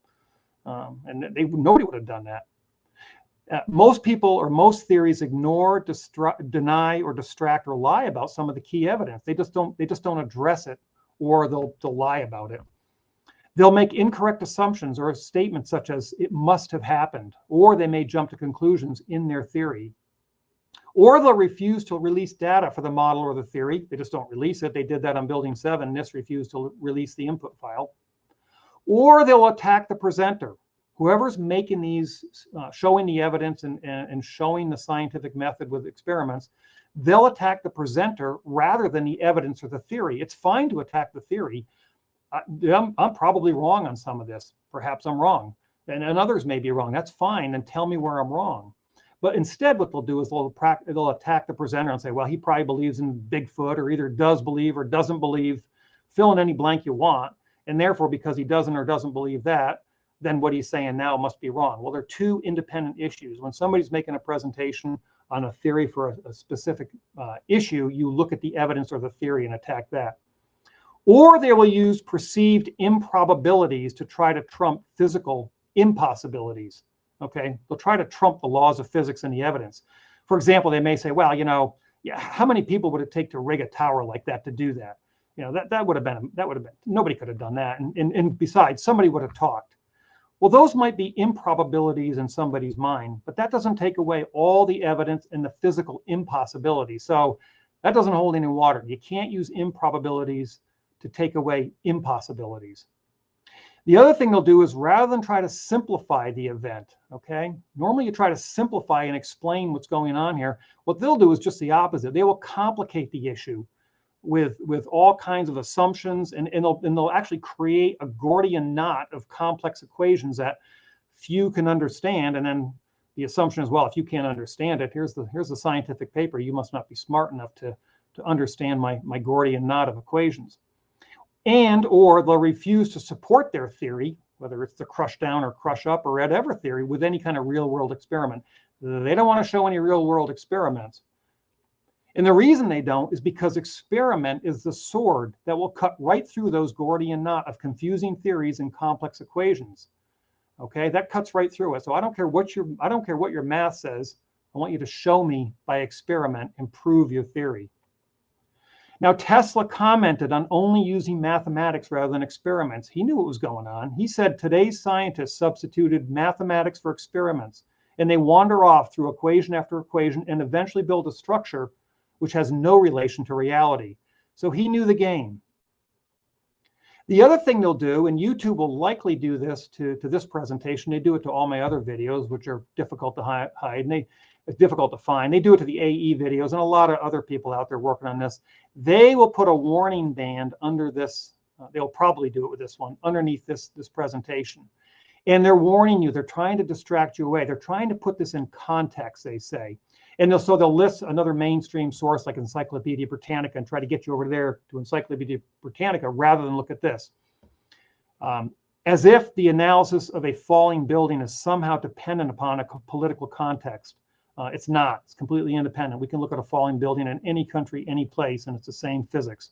and nobody would have done that. Most people or most theories ignore, deny, or distract or lie about some of the key evidence. They just don't address it, or they'll lie about it. They'll make incorrect assumptions or statements such as it must have happened, or they may jump to conclusions in their theory. Or they'll refuse to release data for the model or the theory. They just don't release it. They did that on Building 7. NIST refused to release the input file. Or they'll attack the presenter, Whoever's making these, showing the evidence and showing the scientific method with experiments, they'll attack the presenter rather than the evidence or the theory. It's fine to attack the theory. I'm probably wrong on some of this. Perhaps I'm wrong. And others may be wrong. That's fine. And tell me where I'm wrong. But instead, what they'll do is they'll attack the presenter and say, well, he probably believes in Bigfoot, or either does believe or doesn't believe. Fill in any blank you want. And therefore, because he doesn't or doesn't believe that, then what he's saying now must be wrong. Well, they're two independent issues. When somebody's making a presentation on a theory for a specific issue, you look at the evidence or the theory and attack that. Or they will use perceived improbabilities to try to trump physical impossibilities. Okay, they'll try to trump the laws of physics and the evidence. For example, they may say, well, you know, yeah, how many people would it take to rig a tower like that to do that? You know, that would have been nobody could have done that. And besides, somebody would have talked. Well, those might be improbabilities in somebody's mind, but that doesn't take away all the evidence and the physical impossibility. So that doesn't hold any water. You can't use improbabilities to take away impossibilities. The other thing they'll do is, rather than try to simplify the event, okay? Normally you try to simplify and explain what's going on here. What they'll do is just the opposite. They will complicate the issue with all kinds of assumptions, and they'll actually create a Gordian knot of complex equations that few can understand. And then the assumption is, well, if you can't understand it, here's the scientific paper. You must not be smart enough to understand my Gordian knot of equations. And or they'll refuse to support their theory, whether it's the crush down or crush up or whatever theory, with any kind of real world experiment. They don't want to show any real world experiments. And the reason they don't is because experiment is the sword that will cut right through those Gordian knot of confusing theories and complex equations. Okay, that cuts right through it. So I don't care what your math says. I want you to show me by experiment and prove your theory. Now, Tesla commented on only using mathematics rather than experiments. He knew what was going on. He said today's scientists substituted mathematics for experiments, and they wander off through equation after equation and eventually build a structure which has no relation to reality. So he knew the game. The other thing they'll do, and YouTube will likely do this to this presentation, they do it to all my other videos, which are difficult to hide, and it's difficult to find. They do it to the AE videos, and a lot of other people out there working on this. They will put a warning band under this. They'll probably do it with this one, underneath this presentation. And they're warning you. They're trying to distract you away. They're trying to put this in context, they say. And so they'll list another mainstream source like Encyclopedia Britannica and try to get you over there to Encyclopedia Britannica rather than look at this. As if the analysis of a falling building is somehow dependent upon a political context. It's not. It's completely independent. We can look at a falling building in any country, any place, and it's the same physics.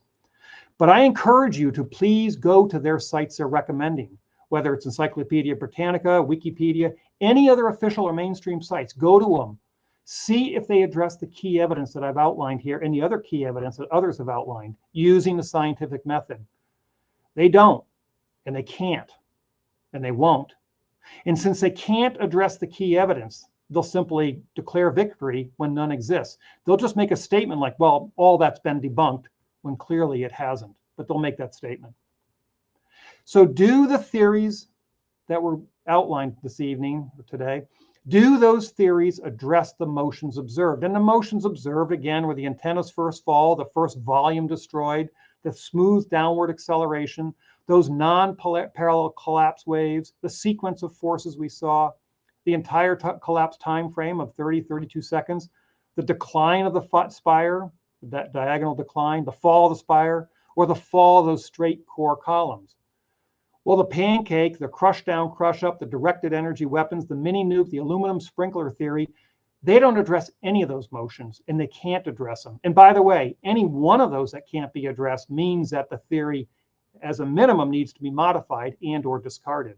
But I encourage you to please go to their sites they're recommending, whether it's Encyclopedia Britannica, Wikipedia, any other official or mainstream sites. Go to them. See if they address the key evidence that I've outlined here and the other key evidence that others have outlined using the scientific method. They don't, and they can't, and they won't. And since they can't address the key evidence, they'll simply declare victory when none exists. They'll just make a statement like, well, all that's been debunked, when clearly it hasn't, but they'll make that statement. So do the theories that were outlined this evening or today, do those theories address the motions observed? And the motions observed, again, were the antenna's first fall, the first volume destroyed, the smooth downward acceleration, those non-parallel collapse waves, the sequence of forces we saw, the entire collapse time frame of 32 seconds, the decline of the spire, that diagonal decline, the fall of the spire, or the fall of those straight core columns. Well, the pancake, the crush down, crush up, the directed energy weapons, the mini nuke, the aluminum sprinkler theory, they don't address any of those motions, and they can't address them. And by the way, any one of those that can't be addressed means that the theory, as a minimum, needs to be modified and or discarded.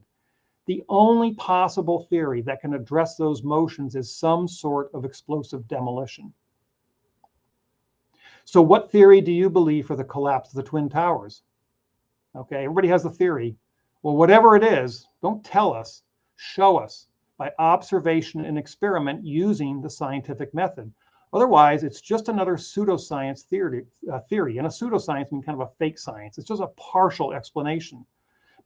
The only possible theory that can address those motions is some sort of explosive demolition. So what theory do you believe for the collapse of the Twin Towers? Okay, everybody has a theory. Well, whatever it is, don't tell us, show us by observation and experiment using the scientific method. Otherwise, it's just another pseudoscience theory. And a pseudoscience means kind of a fake science. It's just a partial explanation.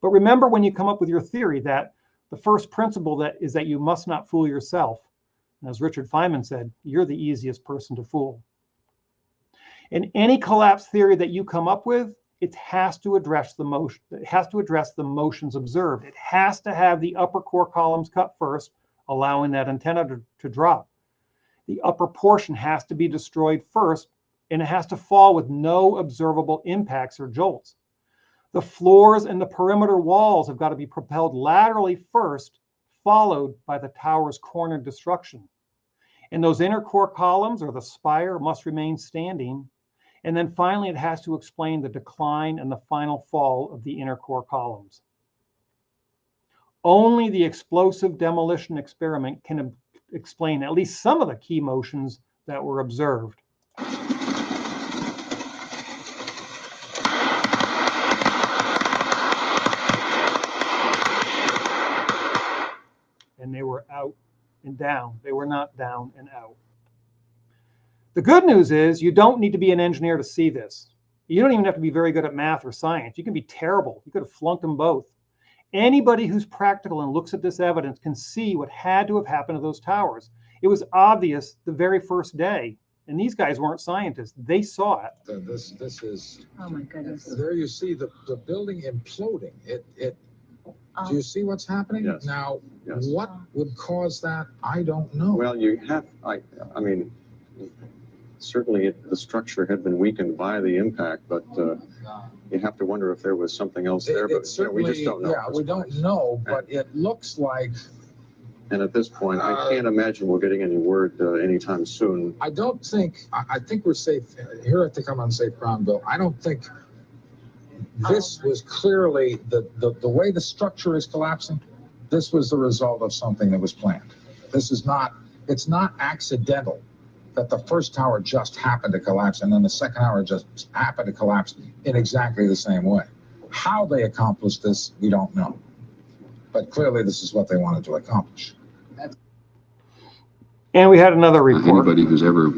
But remember, when you come up with your theory, that The first principle is that you must not fool yourself. And as Richard Feynman said, you're the easiest person to fool. In any collapse theory that you come up with, it has to address the motion. It has to address the motions observed. It has to have the upper core columns cut first, allowing that antenna to drop. The upper portion has to be destroyed first, and it has to fall with no observable impacts or jolts. The floors and the perimeter walls have got to be propelled laterally first, followed by the tower's corner destruction. And those inner core columns, or the spire, must remain standing. And then finally, it has to explain the decline and the final fall of the inner core columns. Only the explosive demolition experiment can explain at least some of the key motions that were observed. And they were out and down. They were not down and out. The good news is you don't need to be an engineer to see this. You don't even have to be very good at math or science. You can be terrible. You could have flunked them both. Anybody who's practical and looks at this evidence can see what had to have happened to those towers. It was obvious the very first day. And these guys weren't scientists. They saw it. This is, Oh my goodness. there you see the building imploding. Do you see what's happening? Yes. Now, Yes. what would cause that? I don't know. Well, you have, I mean, certainly the structure had been weakened by the impact, but you have to wonder if there was something else there, but we just don't know. Yeah, we don't know, but it looks like. And at this point, I can't imagine we're getting any word anytime soon. I don't think, I think we're safe here at the Come on Safe Ground Bill. I don't think this was clearly the way the structure is collapsing. This was the result of something that was planned. This is not, it's not accidental that the first tower just happened to collapse and then the second tower just happened to collapse in exactly the same way. How they accomplished this, we don't know. But clearly this is what they wanted to accomplish. And we had another report. Anybody who's ever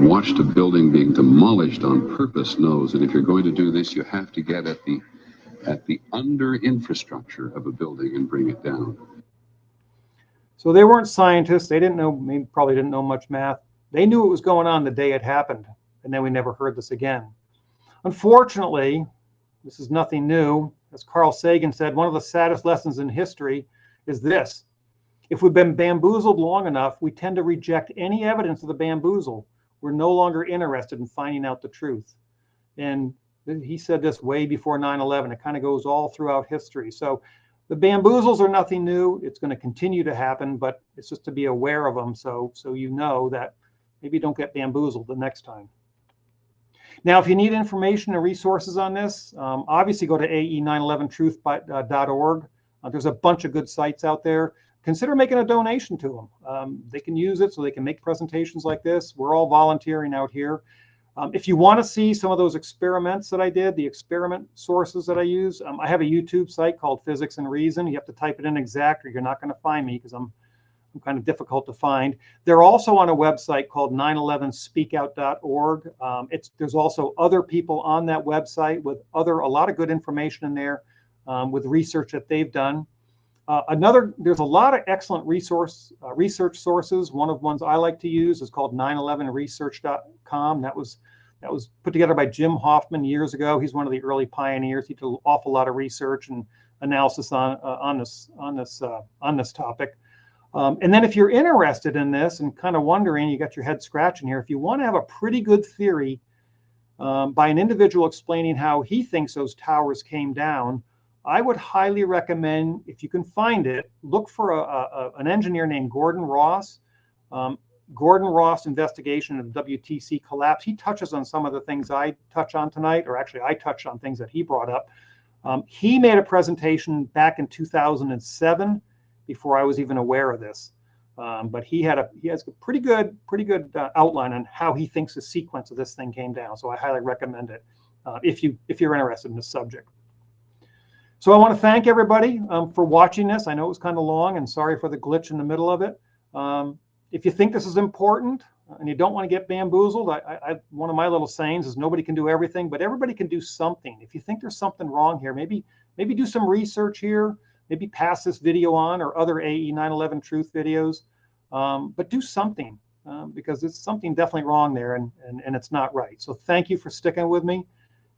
watched a building being demolished on purpose knows that if you're going to do this, you have to get at the under infrastructure of a building and bring it down. So they weren't scientists. They didn't know, maybe probably didn't know much math. They knew what was going on the day it happened. And then we never heard this again. Unfortunately, this is nothing new. As Carl Sagan said, one of the saddest lessons in history is this. If we've been bamboozled long enough, we tend to reject any evidence of the bamboozle. We're no longer interested in finding out the truth. And he said this way before 9/11. It kind of goes all throughout history. So the bamboozles are nothing new. It's going to continue to happen, but it's just to be aware of them so you know that maybe don't get bamboozled the next time. Now, if you need information and resources on this, obviously go to ae911truth.org. There's a bunch of good sites out there. Consider making a donation to them. They can use it so they can make presentations like this. We're all volunteering out here. If you want to see some of those experiments that I did, the experiment sources that I use, I have a YouTube site called Physics and Reason. You have to type it in exact or you're not going to find me because I'm kind of difficult to find. They're also on a website called 911speakout.org. There's also other people on that website with a lot of good information in there with research that they've done. There's a lot of excellent research sources. One of the ones I like to use is called 911research.com. That was put together by Jim Hoffman years ago. He's one of the early pioneers. He did an awful lot of research and analysis on this topic. And then if you're interested in this and kind of wondering, you got your head scratching here, if you want to have a pretty good theory by an individual explaining how he thinks those towers came down, I would highly recommend, if you can find it, look for an engineer named Gordon Ross. Gordon Ross' investigation of the WTC collapse. He touches on some of the things I touch on tonight, or actually I touched on things that he brought up. He made a presentation back in 2007 before I was even aware of this. But he has a pretty good outline on how he thinks the sequence of this thing came down. So I highly recommend it if you're interested in this subject. So I want to thank everybody for watching this. I know it was kind of long and sorry for the glitch in the middle of it. If you think this is important and you don't want to get bamboozled, one of my little sayings is nobody can do everything, but everybody can do something. If you think there's something wrong here, maybe do some research here. maybe pass this video on or other AE 9/11 truth videos, but do something because there's something definitely wrong there, and it's not right. So thank you for sticking with me.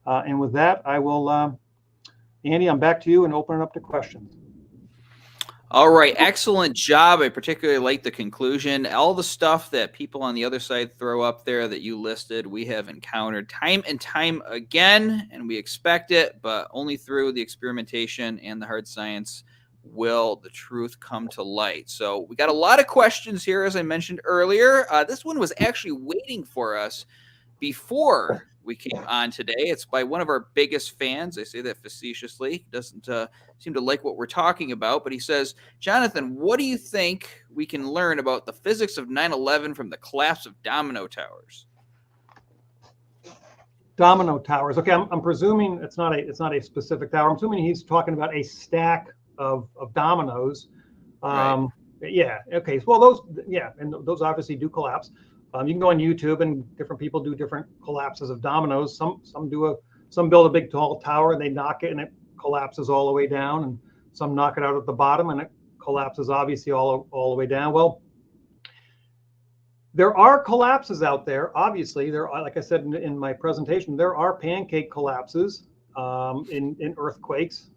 And with that, I will, Andy, I'm back to you and open it up to questions. All right, excellent job. I particularly like the conclusion. All the stuff that people on the other side throw up there that you listed, we have encountered time and time again, and we expect it, but only through the experimentation and the hard science will the truth come to light. So we got a lot of questions here, as I mentioned earlier. This one was actually waiting for us before we came on today. It's by one of our biggest fans. I say that facetiously. He doesn't seem to like what we're talking about, but he says, Jonathan, what do you think we can learn about the physics of 9/11 from the collapse of domino towers? Domino towers. Okay, I'm presuming it's not a specific tower. I'm assuming he's talking about a stack of dominoes. Right. Yeah. Okay. Well, those obviously do collapse. You can go on YouTube, and different people do different collapses of dominoes. Some build a big tall tower and they knock it and it collapses all the way down, and some knock it out at the bottom and it collapses obviously all the way down. Well, there are collapses out there. Obviously, there are, like I said in my presentation, there are pancake collapses in earthquakes.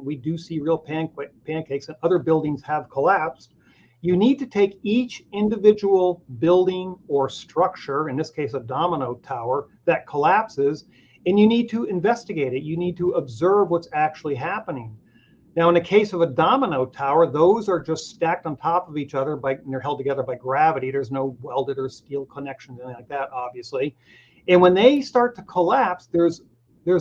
We do see real pancakes, and other buildings have collapsed. You need to take each individual building or structure, in this case a domino tower, that collapses, and you need to investigate it. You need to observe what's actually happening. Now, in the case of a domino tower, those are just stacked on top of each other and they're held together by gravity. There's no welded or steel connection, anything like that, obviously. And when they start to collapse, there's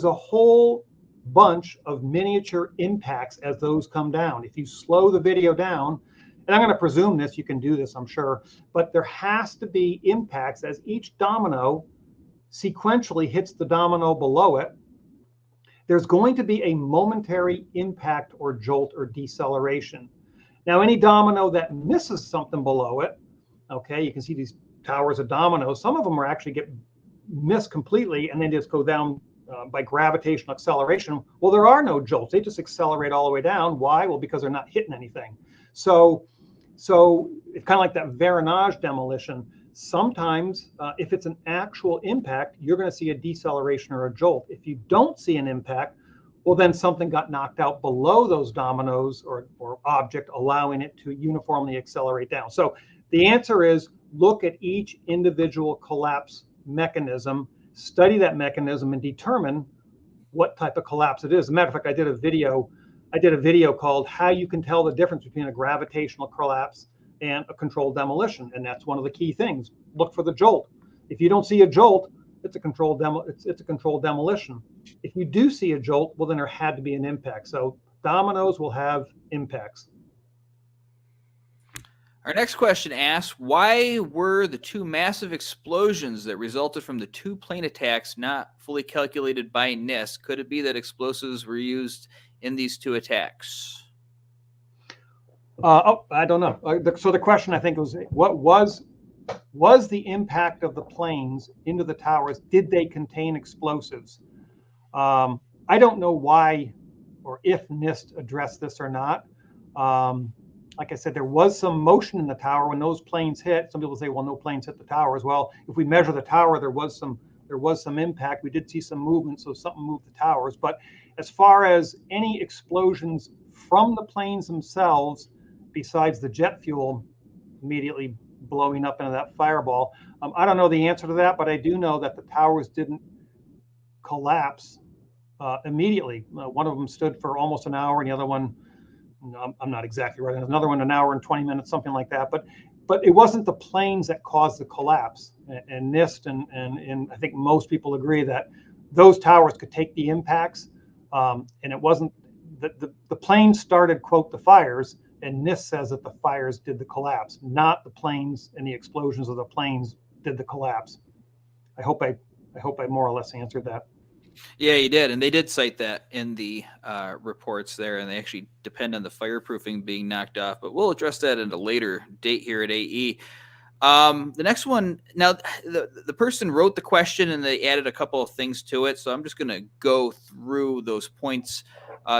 a whole bunch of miniature impacts as those come down. If you slow the video down, and I'm going to presume this, you can do this, I'm sure, but there has to be impacts as each domino sequentially hits the domino below it. There's going to be a momentary impact or jolt or deceleration. Now, any domino that misses something below it, okay, you can see these towers of dominoes. Some of them are actually get missed completely and then just go down by gravitational acceleration. Well, there are no jolts. They just accelerate all the way down. Why? Well, because they're not hitting anything. So it's kind of like that Varanage demolition. Sometimes if it's an actual impact, you're going to see a deceleration or a jolt. If you don't see an impact, well, then something got knocked out below those dominoes or object, allowing it to uniformly accelerate down. So the answer is look at each individual collapse mechanism, study that mechanism, and determine what type of collapse it is. As a matter of fact, I did a video called How You Can Tell the Difference Between a Gravitational Collapse and a Controlled Demolition. And that's one of the key things. Look for the jolt. If you don't see a jolt, it's a controlled demolition. If you do see a jolt, well, then there had to be an impact. So dominoes will have impacts. Our next question asks, why were the two massive explosions that resulted from the two plane attacks not fully calculated by NIST? Could it be that explosives were used in these two attacks? I don't know. So the question, I think, was, what was the impact of the planes into the towers? Did they contain explosives? I don't know why or if NIST addressed this or not. Like I said, there was some motion in the tower when those planes hit. Some people say, well, no planes hit the towers. Well, if we measure the tower, there was some impact. We did see some movement, so something moved the towers. But as far as any explosions from the planes themselves, besides the jet fuel immediately blowing up into that fireball, I don't know the answer to that, but I do know that the towers didn't collapse immediately. One of them stood for almost an hour, and the other one, I'm not exactly right. Another one, an hour and 20 minutes, something like that. But it wasn't the planes that caused the collapse. And NIST and I think most people agree that those towers could take the impacts, and it wasn't the planes started, quote, the fires, and NIST says that the fires did the collapse, not the planes and the explosions of the planes did the collapse. I hope I more or less answered that. Yeah, you did. And they did cite that in the reports there, and they actually depend on the fireproofing being knocked off. But we'll address that at a later date here at AE. The next one, now the person wrote the question and they added a couple of things to it. So I'm just going to go through those points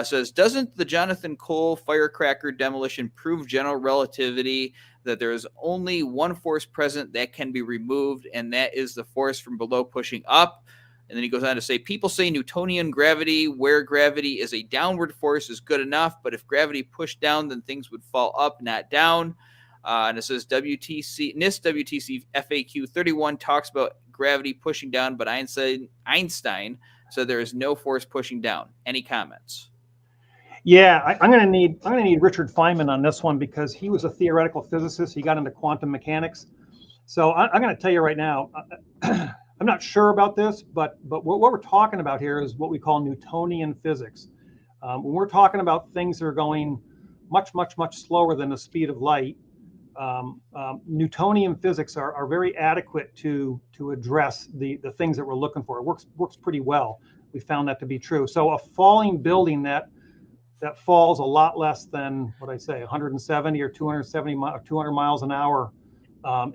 Says, doesn't the Jonathan Cole firecracker demolition prove general relativity, that there is only one force present that can be removed, and that is the force from below pushing up? And then he goes on to say, people say Newtonian gravity, where gravity is a downward force, is good enough, but if gravity pushed down, then things would fall up, not down. And it says NIST WTC FAQ 31 talks about gravity pushing down, but Einstein said there is no force pushing down. Any comments? Yeah, I'm gonna need Richard Feynman on this one, because he was a theoretical physicist. He got into quantum mechanics. So I'm going to tell you right now, I'm not sure about this, but what we're talking about here is what we call Newtonian physics. When we're talking about things that are going much slower than the speed of light, Newtonian physics are very adequate to address the things that we're looking for. It works pretty well. We found that to be true. So a falling building that falls a lot less than, what I say, 170 or 200 miles an hour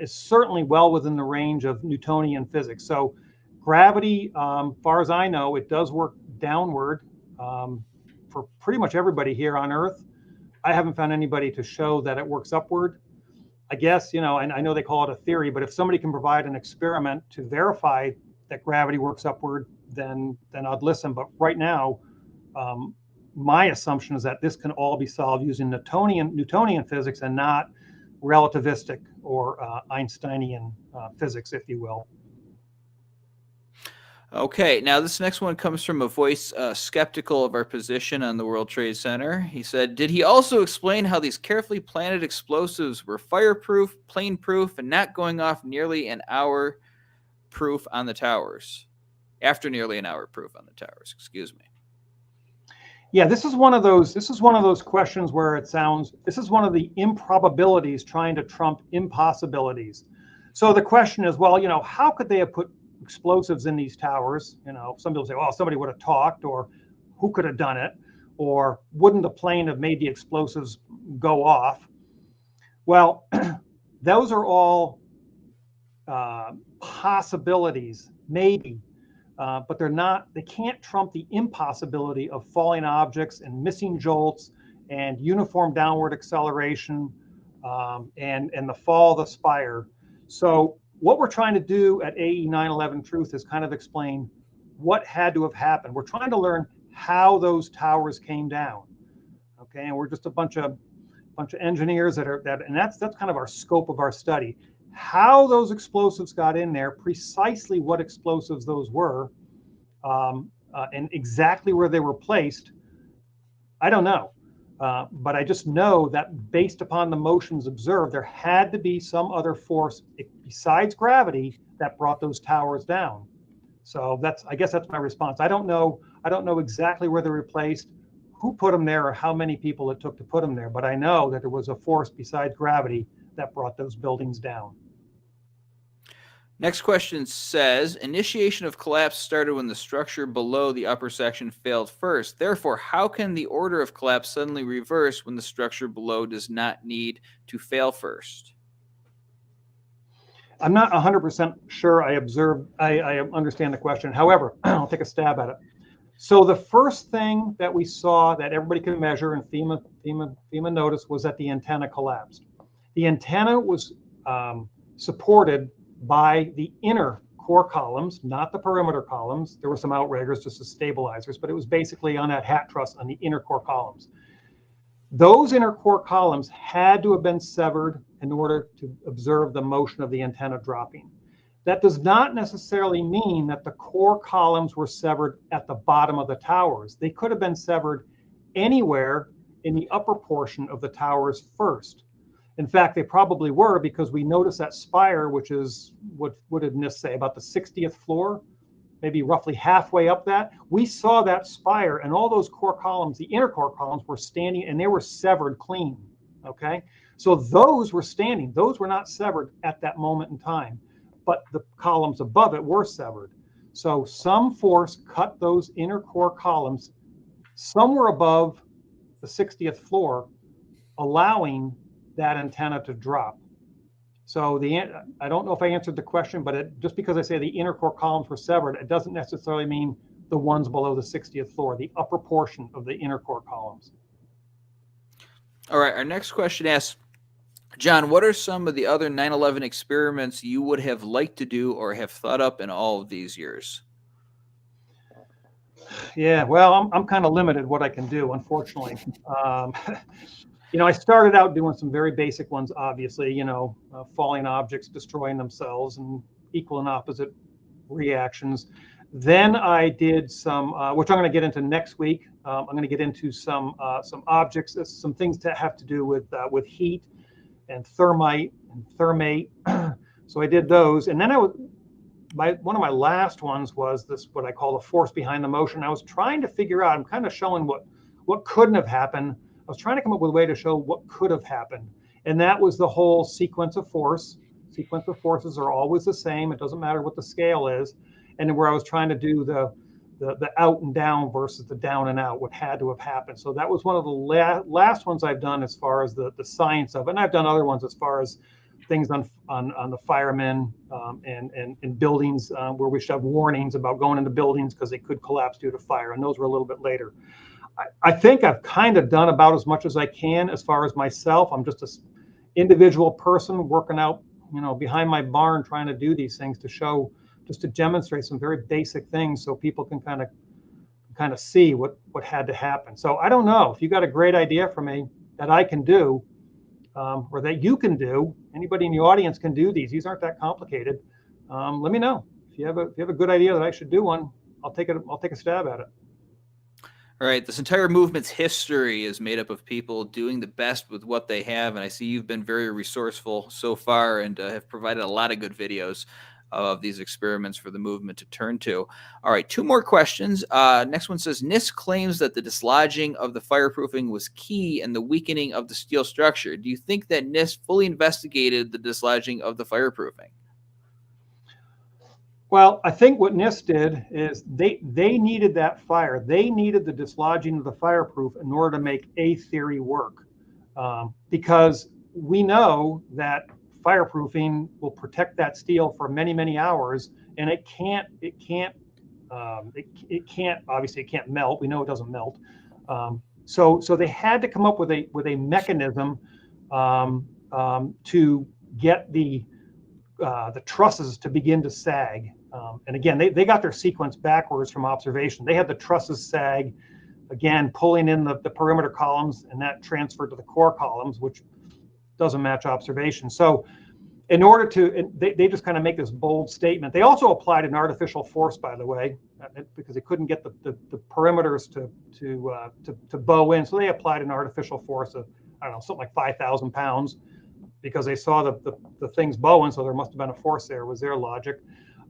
is certainly well within the range of Newtonian physics. So gravity, far as I know, it does work downward for pretty much everybody here on Earth. I haven't found anybody to show that it works upward. I guess, and I know they call it a theory, but if somebody can provide an experiment to verify that gravity works upward, then I'd listen. But right now, my assumption is that this can all be solved using Newtonian physics and not relativistic or Einsteinian physics, if you will. Okay, now this next one comes from a voice skeptical of our position on the World Trade Center. He said, did he also explain how these carefully planted explosives were fireproof, plane-proof, and not going off nearly an hour proof on the towers? After nearly an hour proof on the towers, excuse me. Yeah, this is one of those questions where this is one of the improbabilities trying to trump impossibilities. So the question is, well, how could they have put explosives in these towers? Some people say, well, somebody would have talked, or who could have done it, or wouldn't the plane have made the explosives go off? Well, those are all possibilities, maybe. But they can't trump the impossibility of falling objects and missing jolts and uniform downward acceleration and the fall of the Spire. So what we're trying to do at AE 9/11 Truth is kind of explain what had to have happened. We're trying to learn how those towers came down. Okay, and we're just a bunch of engineers and that's kind of our scope of our study. How those explosives got in there, precisely what explosives those were, and exactly where they were placed, I don't know. But I just know that based upon the motions observed, there had to be some other force besides gravity that brought those towers down. So I guess that's my response. I don't know exactly where they were placed, who put them there, or how many people it took to put them there. But I know that there was a force besides gravity that brought those buildings down. Next question says, initiation of collapse started when the structure below the upper section failed first. Therefore, how can the order of collapse suddenly reverse when the structure below does not need to fail first? I'm not 100% sure I understand the question. However, I'll take a stab at it. So the first thing that we saw that everybody could measure and FEMA noticed was that the antenna collapsed. The antenna was supported by the inner core columns, not the perimeter columns. There were some outriggers just as stabilizers, but it was basically on that hat truss on the inner core columns. Those inner core columns had to have been severed in order to observe the motion of the antenna dropping. That does not necessarily mean that the core columns were severed at the bottom of the towers. They could have been severed anywhere in the upper portion of the towers first. In fact, they probably were, because we noticed that Spire, which is, what did NIST say, about the 60th floor, maybe roughly halfway up that. We saw that Spire and all those core columns, the inner core columns, were standing and they were severed clean, okay? So those were standing. Those were not severed at that moment in time, but the columns above it were severed. So some force cut those inner core columns somewhere above the 60th floor, allowing that antenna to drop. So I don't know if I answered the question, but just because I say the inner core columns were severed, it doesn't necessarily mean the ones below the 60th floor, the upper portion of the inner core columns. All right, our next question asks, John, what are some of the other 9/11 experiments you would have liked to do or have thought up in all of these years? Yeah, well, I'm kind of limited what I can do, unfortunately. I started out doing some very basic ones, obviously, falling objects destroying themselves and equal and opposite reactions. Then I did some, which I'm going to get into next week. I'm going to get into some objects, some things that have to do with heat and thermite and thermate. So I did those, and then one of my last ones was this, what I call the force behind the motion. I was trying to figure out, I'm kind of showing what couldn't have happened. I was trying to come up with a way to show what could have happened. And that was the whole sequence of force. Sequence of forces are always the same. It doesn't matter what the scale is. And where I was trying to do the out and down versus the down and out, what had to have happened. So that was one of the last ones I've done as far as the science of it. And I've done other ones as far as things on the firemen and buildings where we should have warnings about going into buildings because they could collapse due to fire. And those were a little bit later. I think I've kind of done about as much as I can as far as myself. I'm just an individual person working out, behind my barn trying to do these things to show, just to demonstrate some very basic things so people can kind of see what had to happen. So I don't know if you got a great idea for me that I can do or that you can do. Anybody in the audience can do these. These aren't that complicated. Let me know if you have a good idea that I should do one. I'll take a stab at it. All right, this entire movement's history is made up of people doing the best with what they have, and I see you've been very resourceful so far and have provided a lot of good videos of these experiments for the movement to turn to. All right, 2 more questions. Next one says, NIST claims that the dislodging of the fireproofing was key in the weakening of the steel structure. Do you think that NIST fully investigated the dislodging of the fireproofing? Well, I think what NIST did is they needed that fire. They needed the dislodging of the fireproof in order to make A theory work, because we know that fireproofing will protect that steel for many, many hours, and it can't obviously it can't melt. We know it doesn't melt. So they had to come up with a mechanism to get the trusses to begin to sag. And again, they got their sequence backwards from observation. They had the trusses sag, again, pulling in the perimeter columns, and that transferred to the core columns, which doesn't match observation. So in order to, they just kind of make this bold statement. They also applied an artificial force, by the way, because they couldn't get the perimeters to bow in. So they applied an artificial force of, I don't know, something like 5,000 pounds, because they saw the things bowing, so there must have been a force there, was their logic.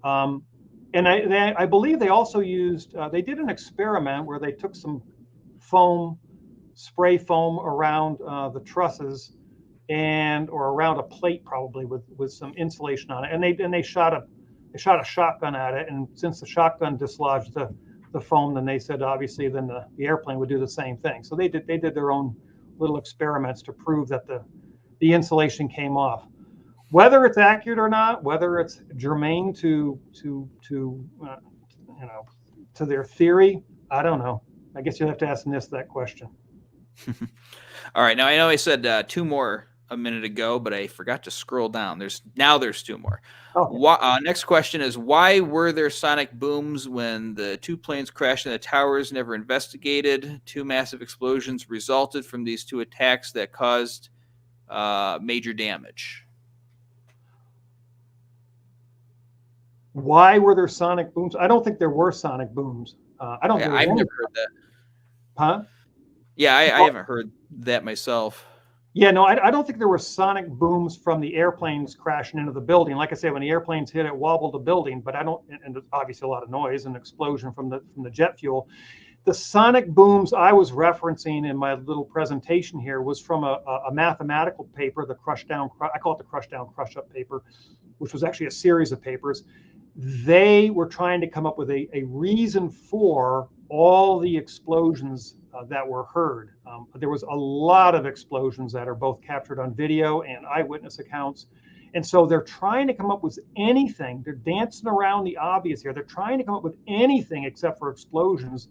And I believe they also used, they did an experiment where they took some foam, spray foam around the trusses or around a plate probably with some insulation on it, and they shot a shotgun at it, and since the shotgun dislodged the foam, then they said obviously then the airplane would do the same thing. So they did their own little experiments to prove that the insulation came off. Whether it's accurate or not, whether it's germane to their theory, I don't know. I guess you'll have to ask NIST that question. All right. Now I know I said 2 more a minute ago, but I forgot to scroll down. There's 2 more. Okay. Next question is, why were there sonic booms when the 2 planes crashed in the towers? Never investigated. 2 massive explosions resulted from these 2 attacks that caused major damage. Why were there sonic booms? I don't think there were sonic booms. I don't. I've never heard that. Huh? Yeah, I haven't heard that myself. Yeah, no, I don't think there were sonic booms from the airplanes crashing into the building. Like I said, when the airplanes hit, it wobbled the building, but I don't. And there's obviously a lot of noise and explosion from the jet fuel. The sonic booms I was referencing in my little presentation here was from a mathematical paper, the crush down. I call it the crush down, crush up paper, which was actually a series of papers. They were trying to come up with a reason for all the explosions that were heard. There was a lot of explosions that are both captured on video and eyewitness accounts. And so they're trying to come up with anything. They're dancing around the obvious here. They're trying to come up with anything except for explosions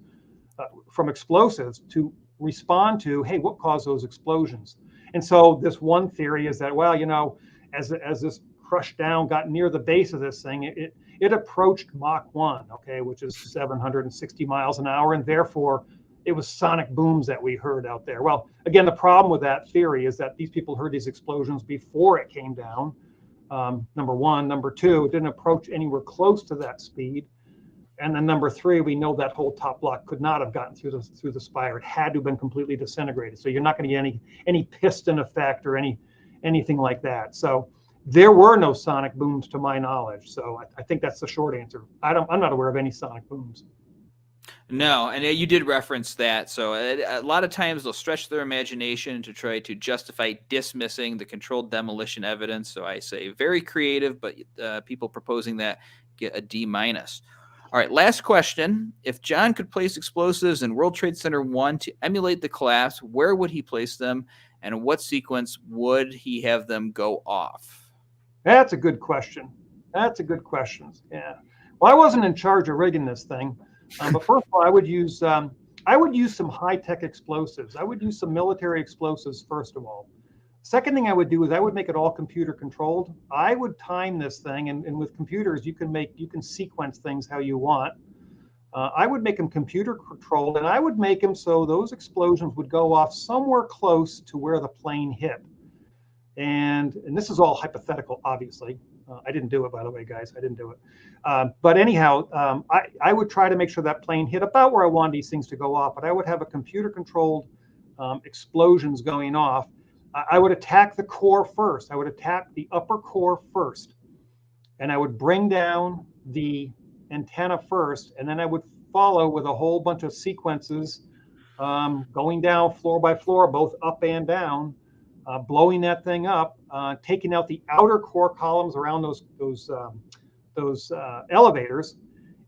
from explosives to respond to, hey, what caused those explosions? And so this one theory is that, well, you know, as this crushed down got near the base of this thing, it approached Mach 1, okay, which is 760 miles an hour, and therefore it was sonic booms that we heard out there. Well, again, the problem with that theory is that these people heard these explosions before it came down. Number one. Number two, it didn't approach anywhere close to that speed. And then number three, we know that whole top block could not have gotten through the spire. It had to have been completely disintegrated. So you're not going to get any piston effect or anything like that. So there were no sonic booms to my knowledge. So I think that's the short answer. I'm not aware of any sonic booms. No, and you did reference that. So a lot of times they'll stretch their imagination to try to justify dismissing the controlled demolition evidence. So I say very creative, but people proposing that get a D-. All right, last question. If John could place explosives in World Trade Center 1 to emulate the collapse, where would he place them, and in what sequence would he have them go off? That's a good question. Yeah. Well, I wasn't in charge of rigging this thing, but first of all, I would use some high-tech explosives. I would use some military explosives first of all. Second thing I would do is I would make it all computer controlled. I would time this thing, and with computers you can sequence things how you want. I would make them computer controlled, and I would make them so those explosions would go off somewhere close to where the plane hit. And this is all hypothetical, obviously. I didn't do it, by the way, guys. I didn't do it. But anyhow, I would try to make sure that plane hit about where I wanted these things to go off. But I would have a computer-controlled explosions going off. I would attack the core first. I would attack the upper core first. And I would bring down the antenna first. And then I would follow with a whole bunch of sequences going down floor by floor, both up and down, blowing that thing up, taking out the outer core columns around those elevators.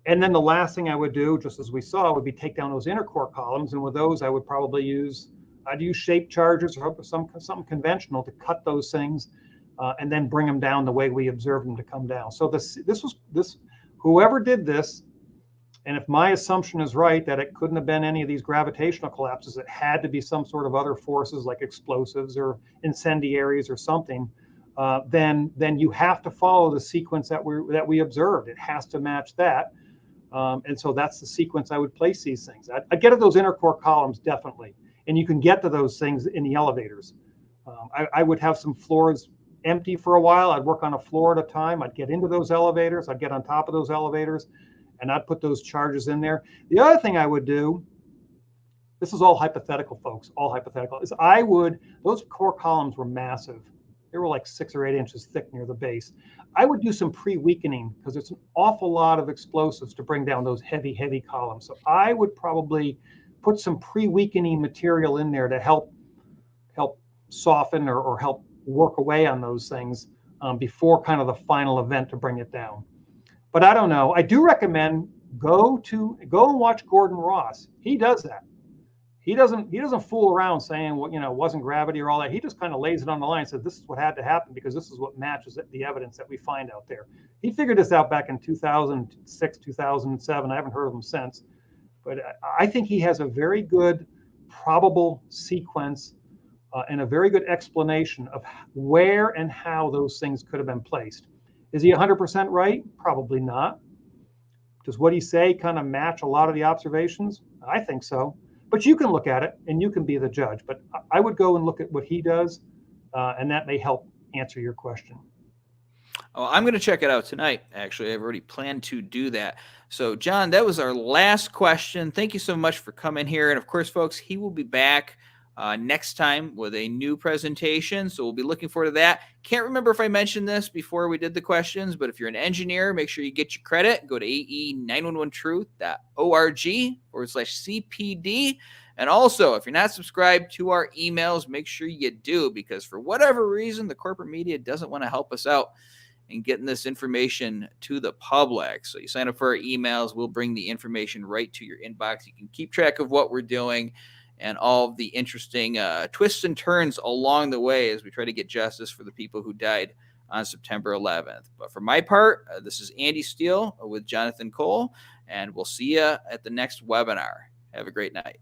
And then the last thing I would do, just as we saw, would be take down those inner core columns. And with those, I would probably I'd use shape chargers or something conventional to cut those things and then bring them down the way we observed them to come down. So whoever did this, and if my assumption is right that it couldn't have been any of these gravitational collapses, it had to be some sort of other forces like explosives or incendiaries or something, then you have to follow the sequence that we observed. It has to match that. And so that's the sequence I would place these things. I'd get at those inner core columns, definitely. And you can get to those things in the elevators. I would have some floors empty for a while. I'd work on a floor at a time. I'd get into those elevators. I'd get on top of those elevators, and I'd put those charges in there. The other thing I would do, this is all hypothetical, folks, all hypothetical, is those core columns were massive. They were like 6 or 8 inches thick near the base. I would do some pre-weakening because it's an awful lot of explosives to bring down those heavy, heavy columns. So I would probably put some pre-weakening material in there to help soften or help work away on those things before kind of the final event to bring it down. But I don't know. I do recommend go and watch Gordon Ross. He does that. He doesn't fool around saying what wasn't gravity or all that. He just kind of lays it on the line and says this is what had to happen because this is what matches the evidence that we find out there. He figured this out back in 2006, 2007. I haven't heard of him since. But I think he has a very good probable sequence and a very good explanation of where and how those things could have been placed. Is he 100% right? Probably not. Does what he say kind of match a lot of the observations? I think so. But you can look at it and you can be the judge. But I would go and look at what he does, and that may help answer your question. Oh, I'm going to check it out tonight. Actually, I've already planned to do that. So, John, that was our last question. Thank you so much for coming here. And of course, folks, he will be back next time with a new presentation. So we'll be looking forward to that. Can't remember if I mentioned this before we did the questions, but if you're an engineer, make sure you get your credit. Go to ae911truth.org/CPD. And also, if you're not subscribed to our emails, make sure you do, because for whatever reason, the corporate media doesn't want to help us out in getting this information to the public. So you sign up for our emails, we'll bring the information right to your inbox. You can keep track of what we're doing and all of the interesting twists and turns along the way as we try to get justice for the people who died on September 11th. But for my part, this is Andy Steele with Jonathan Cole, and we'll see you at the next webinar. Have a great night.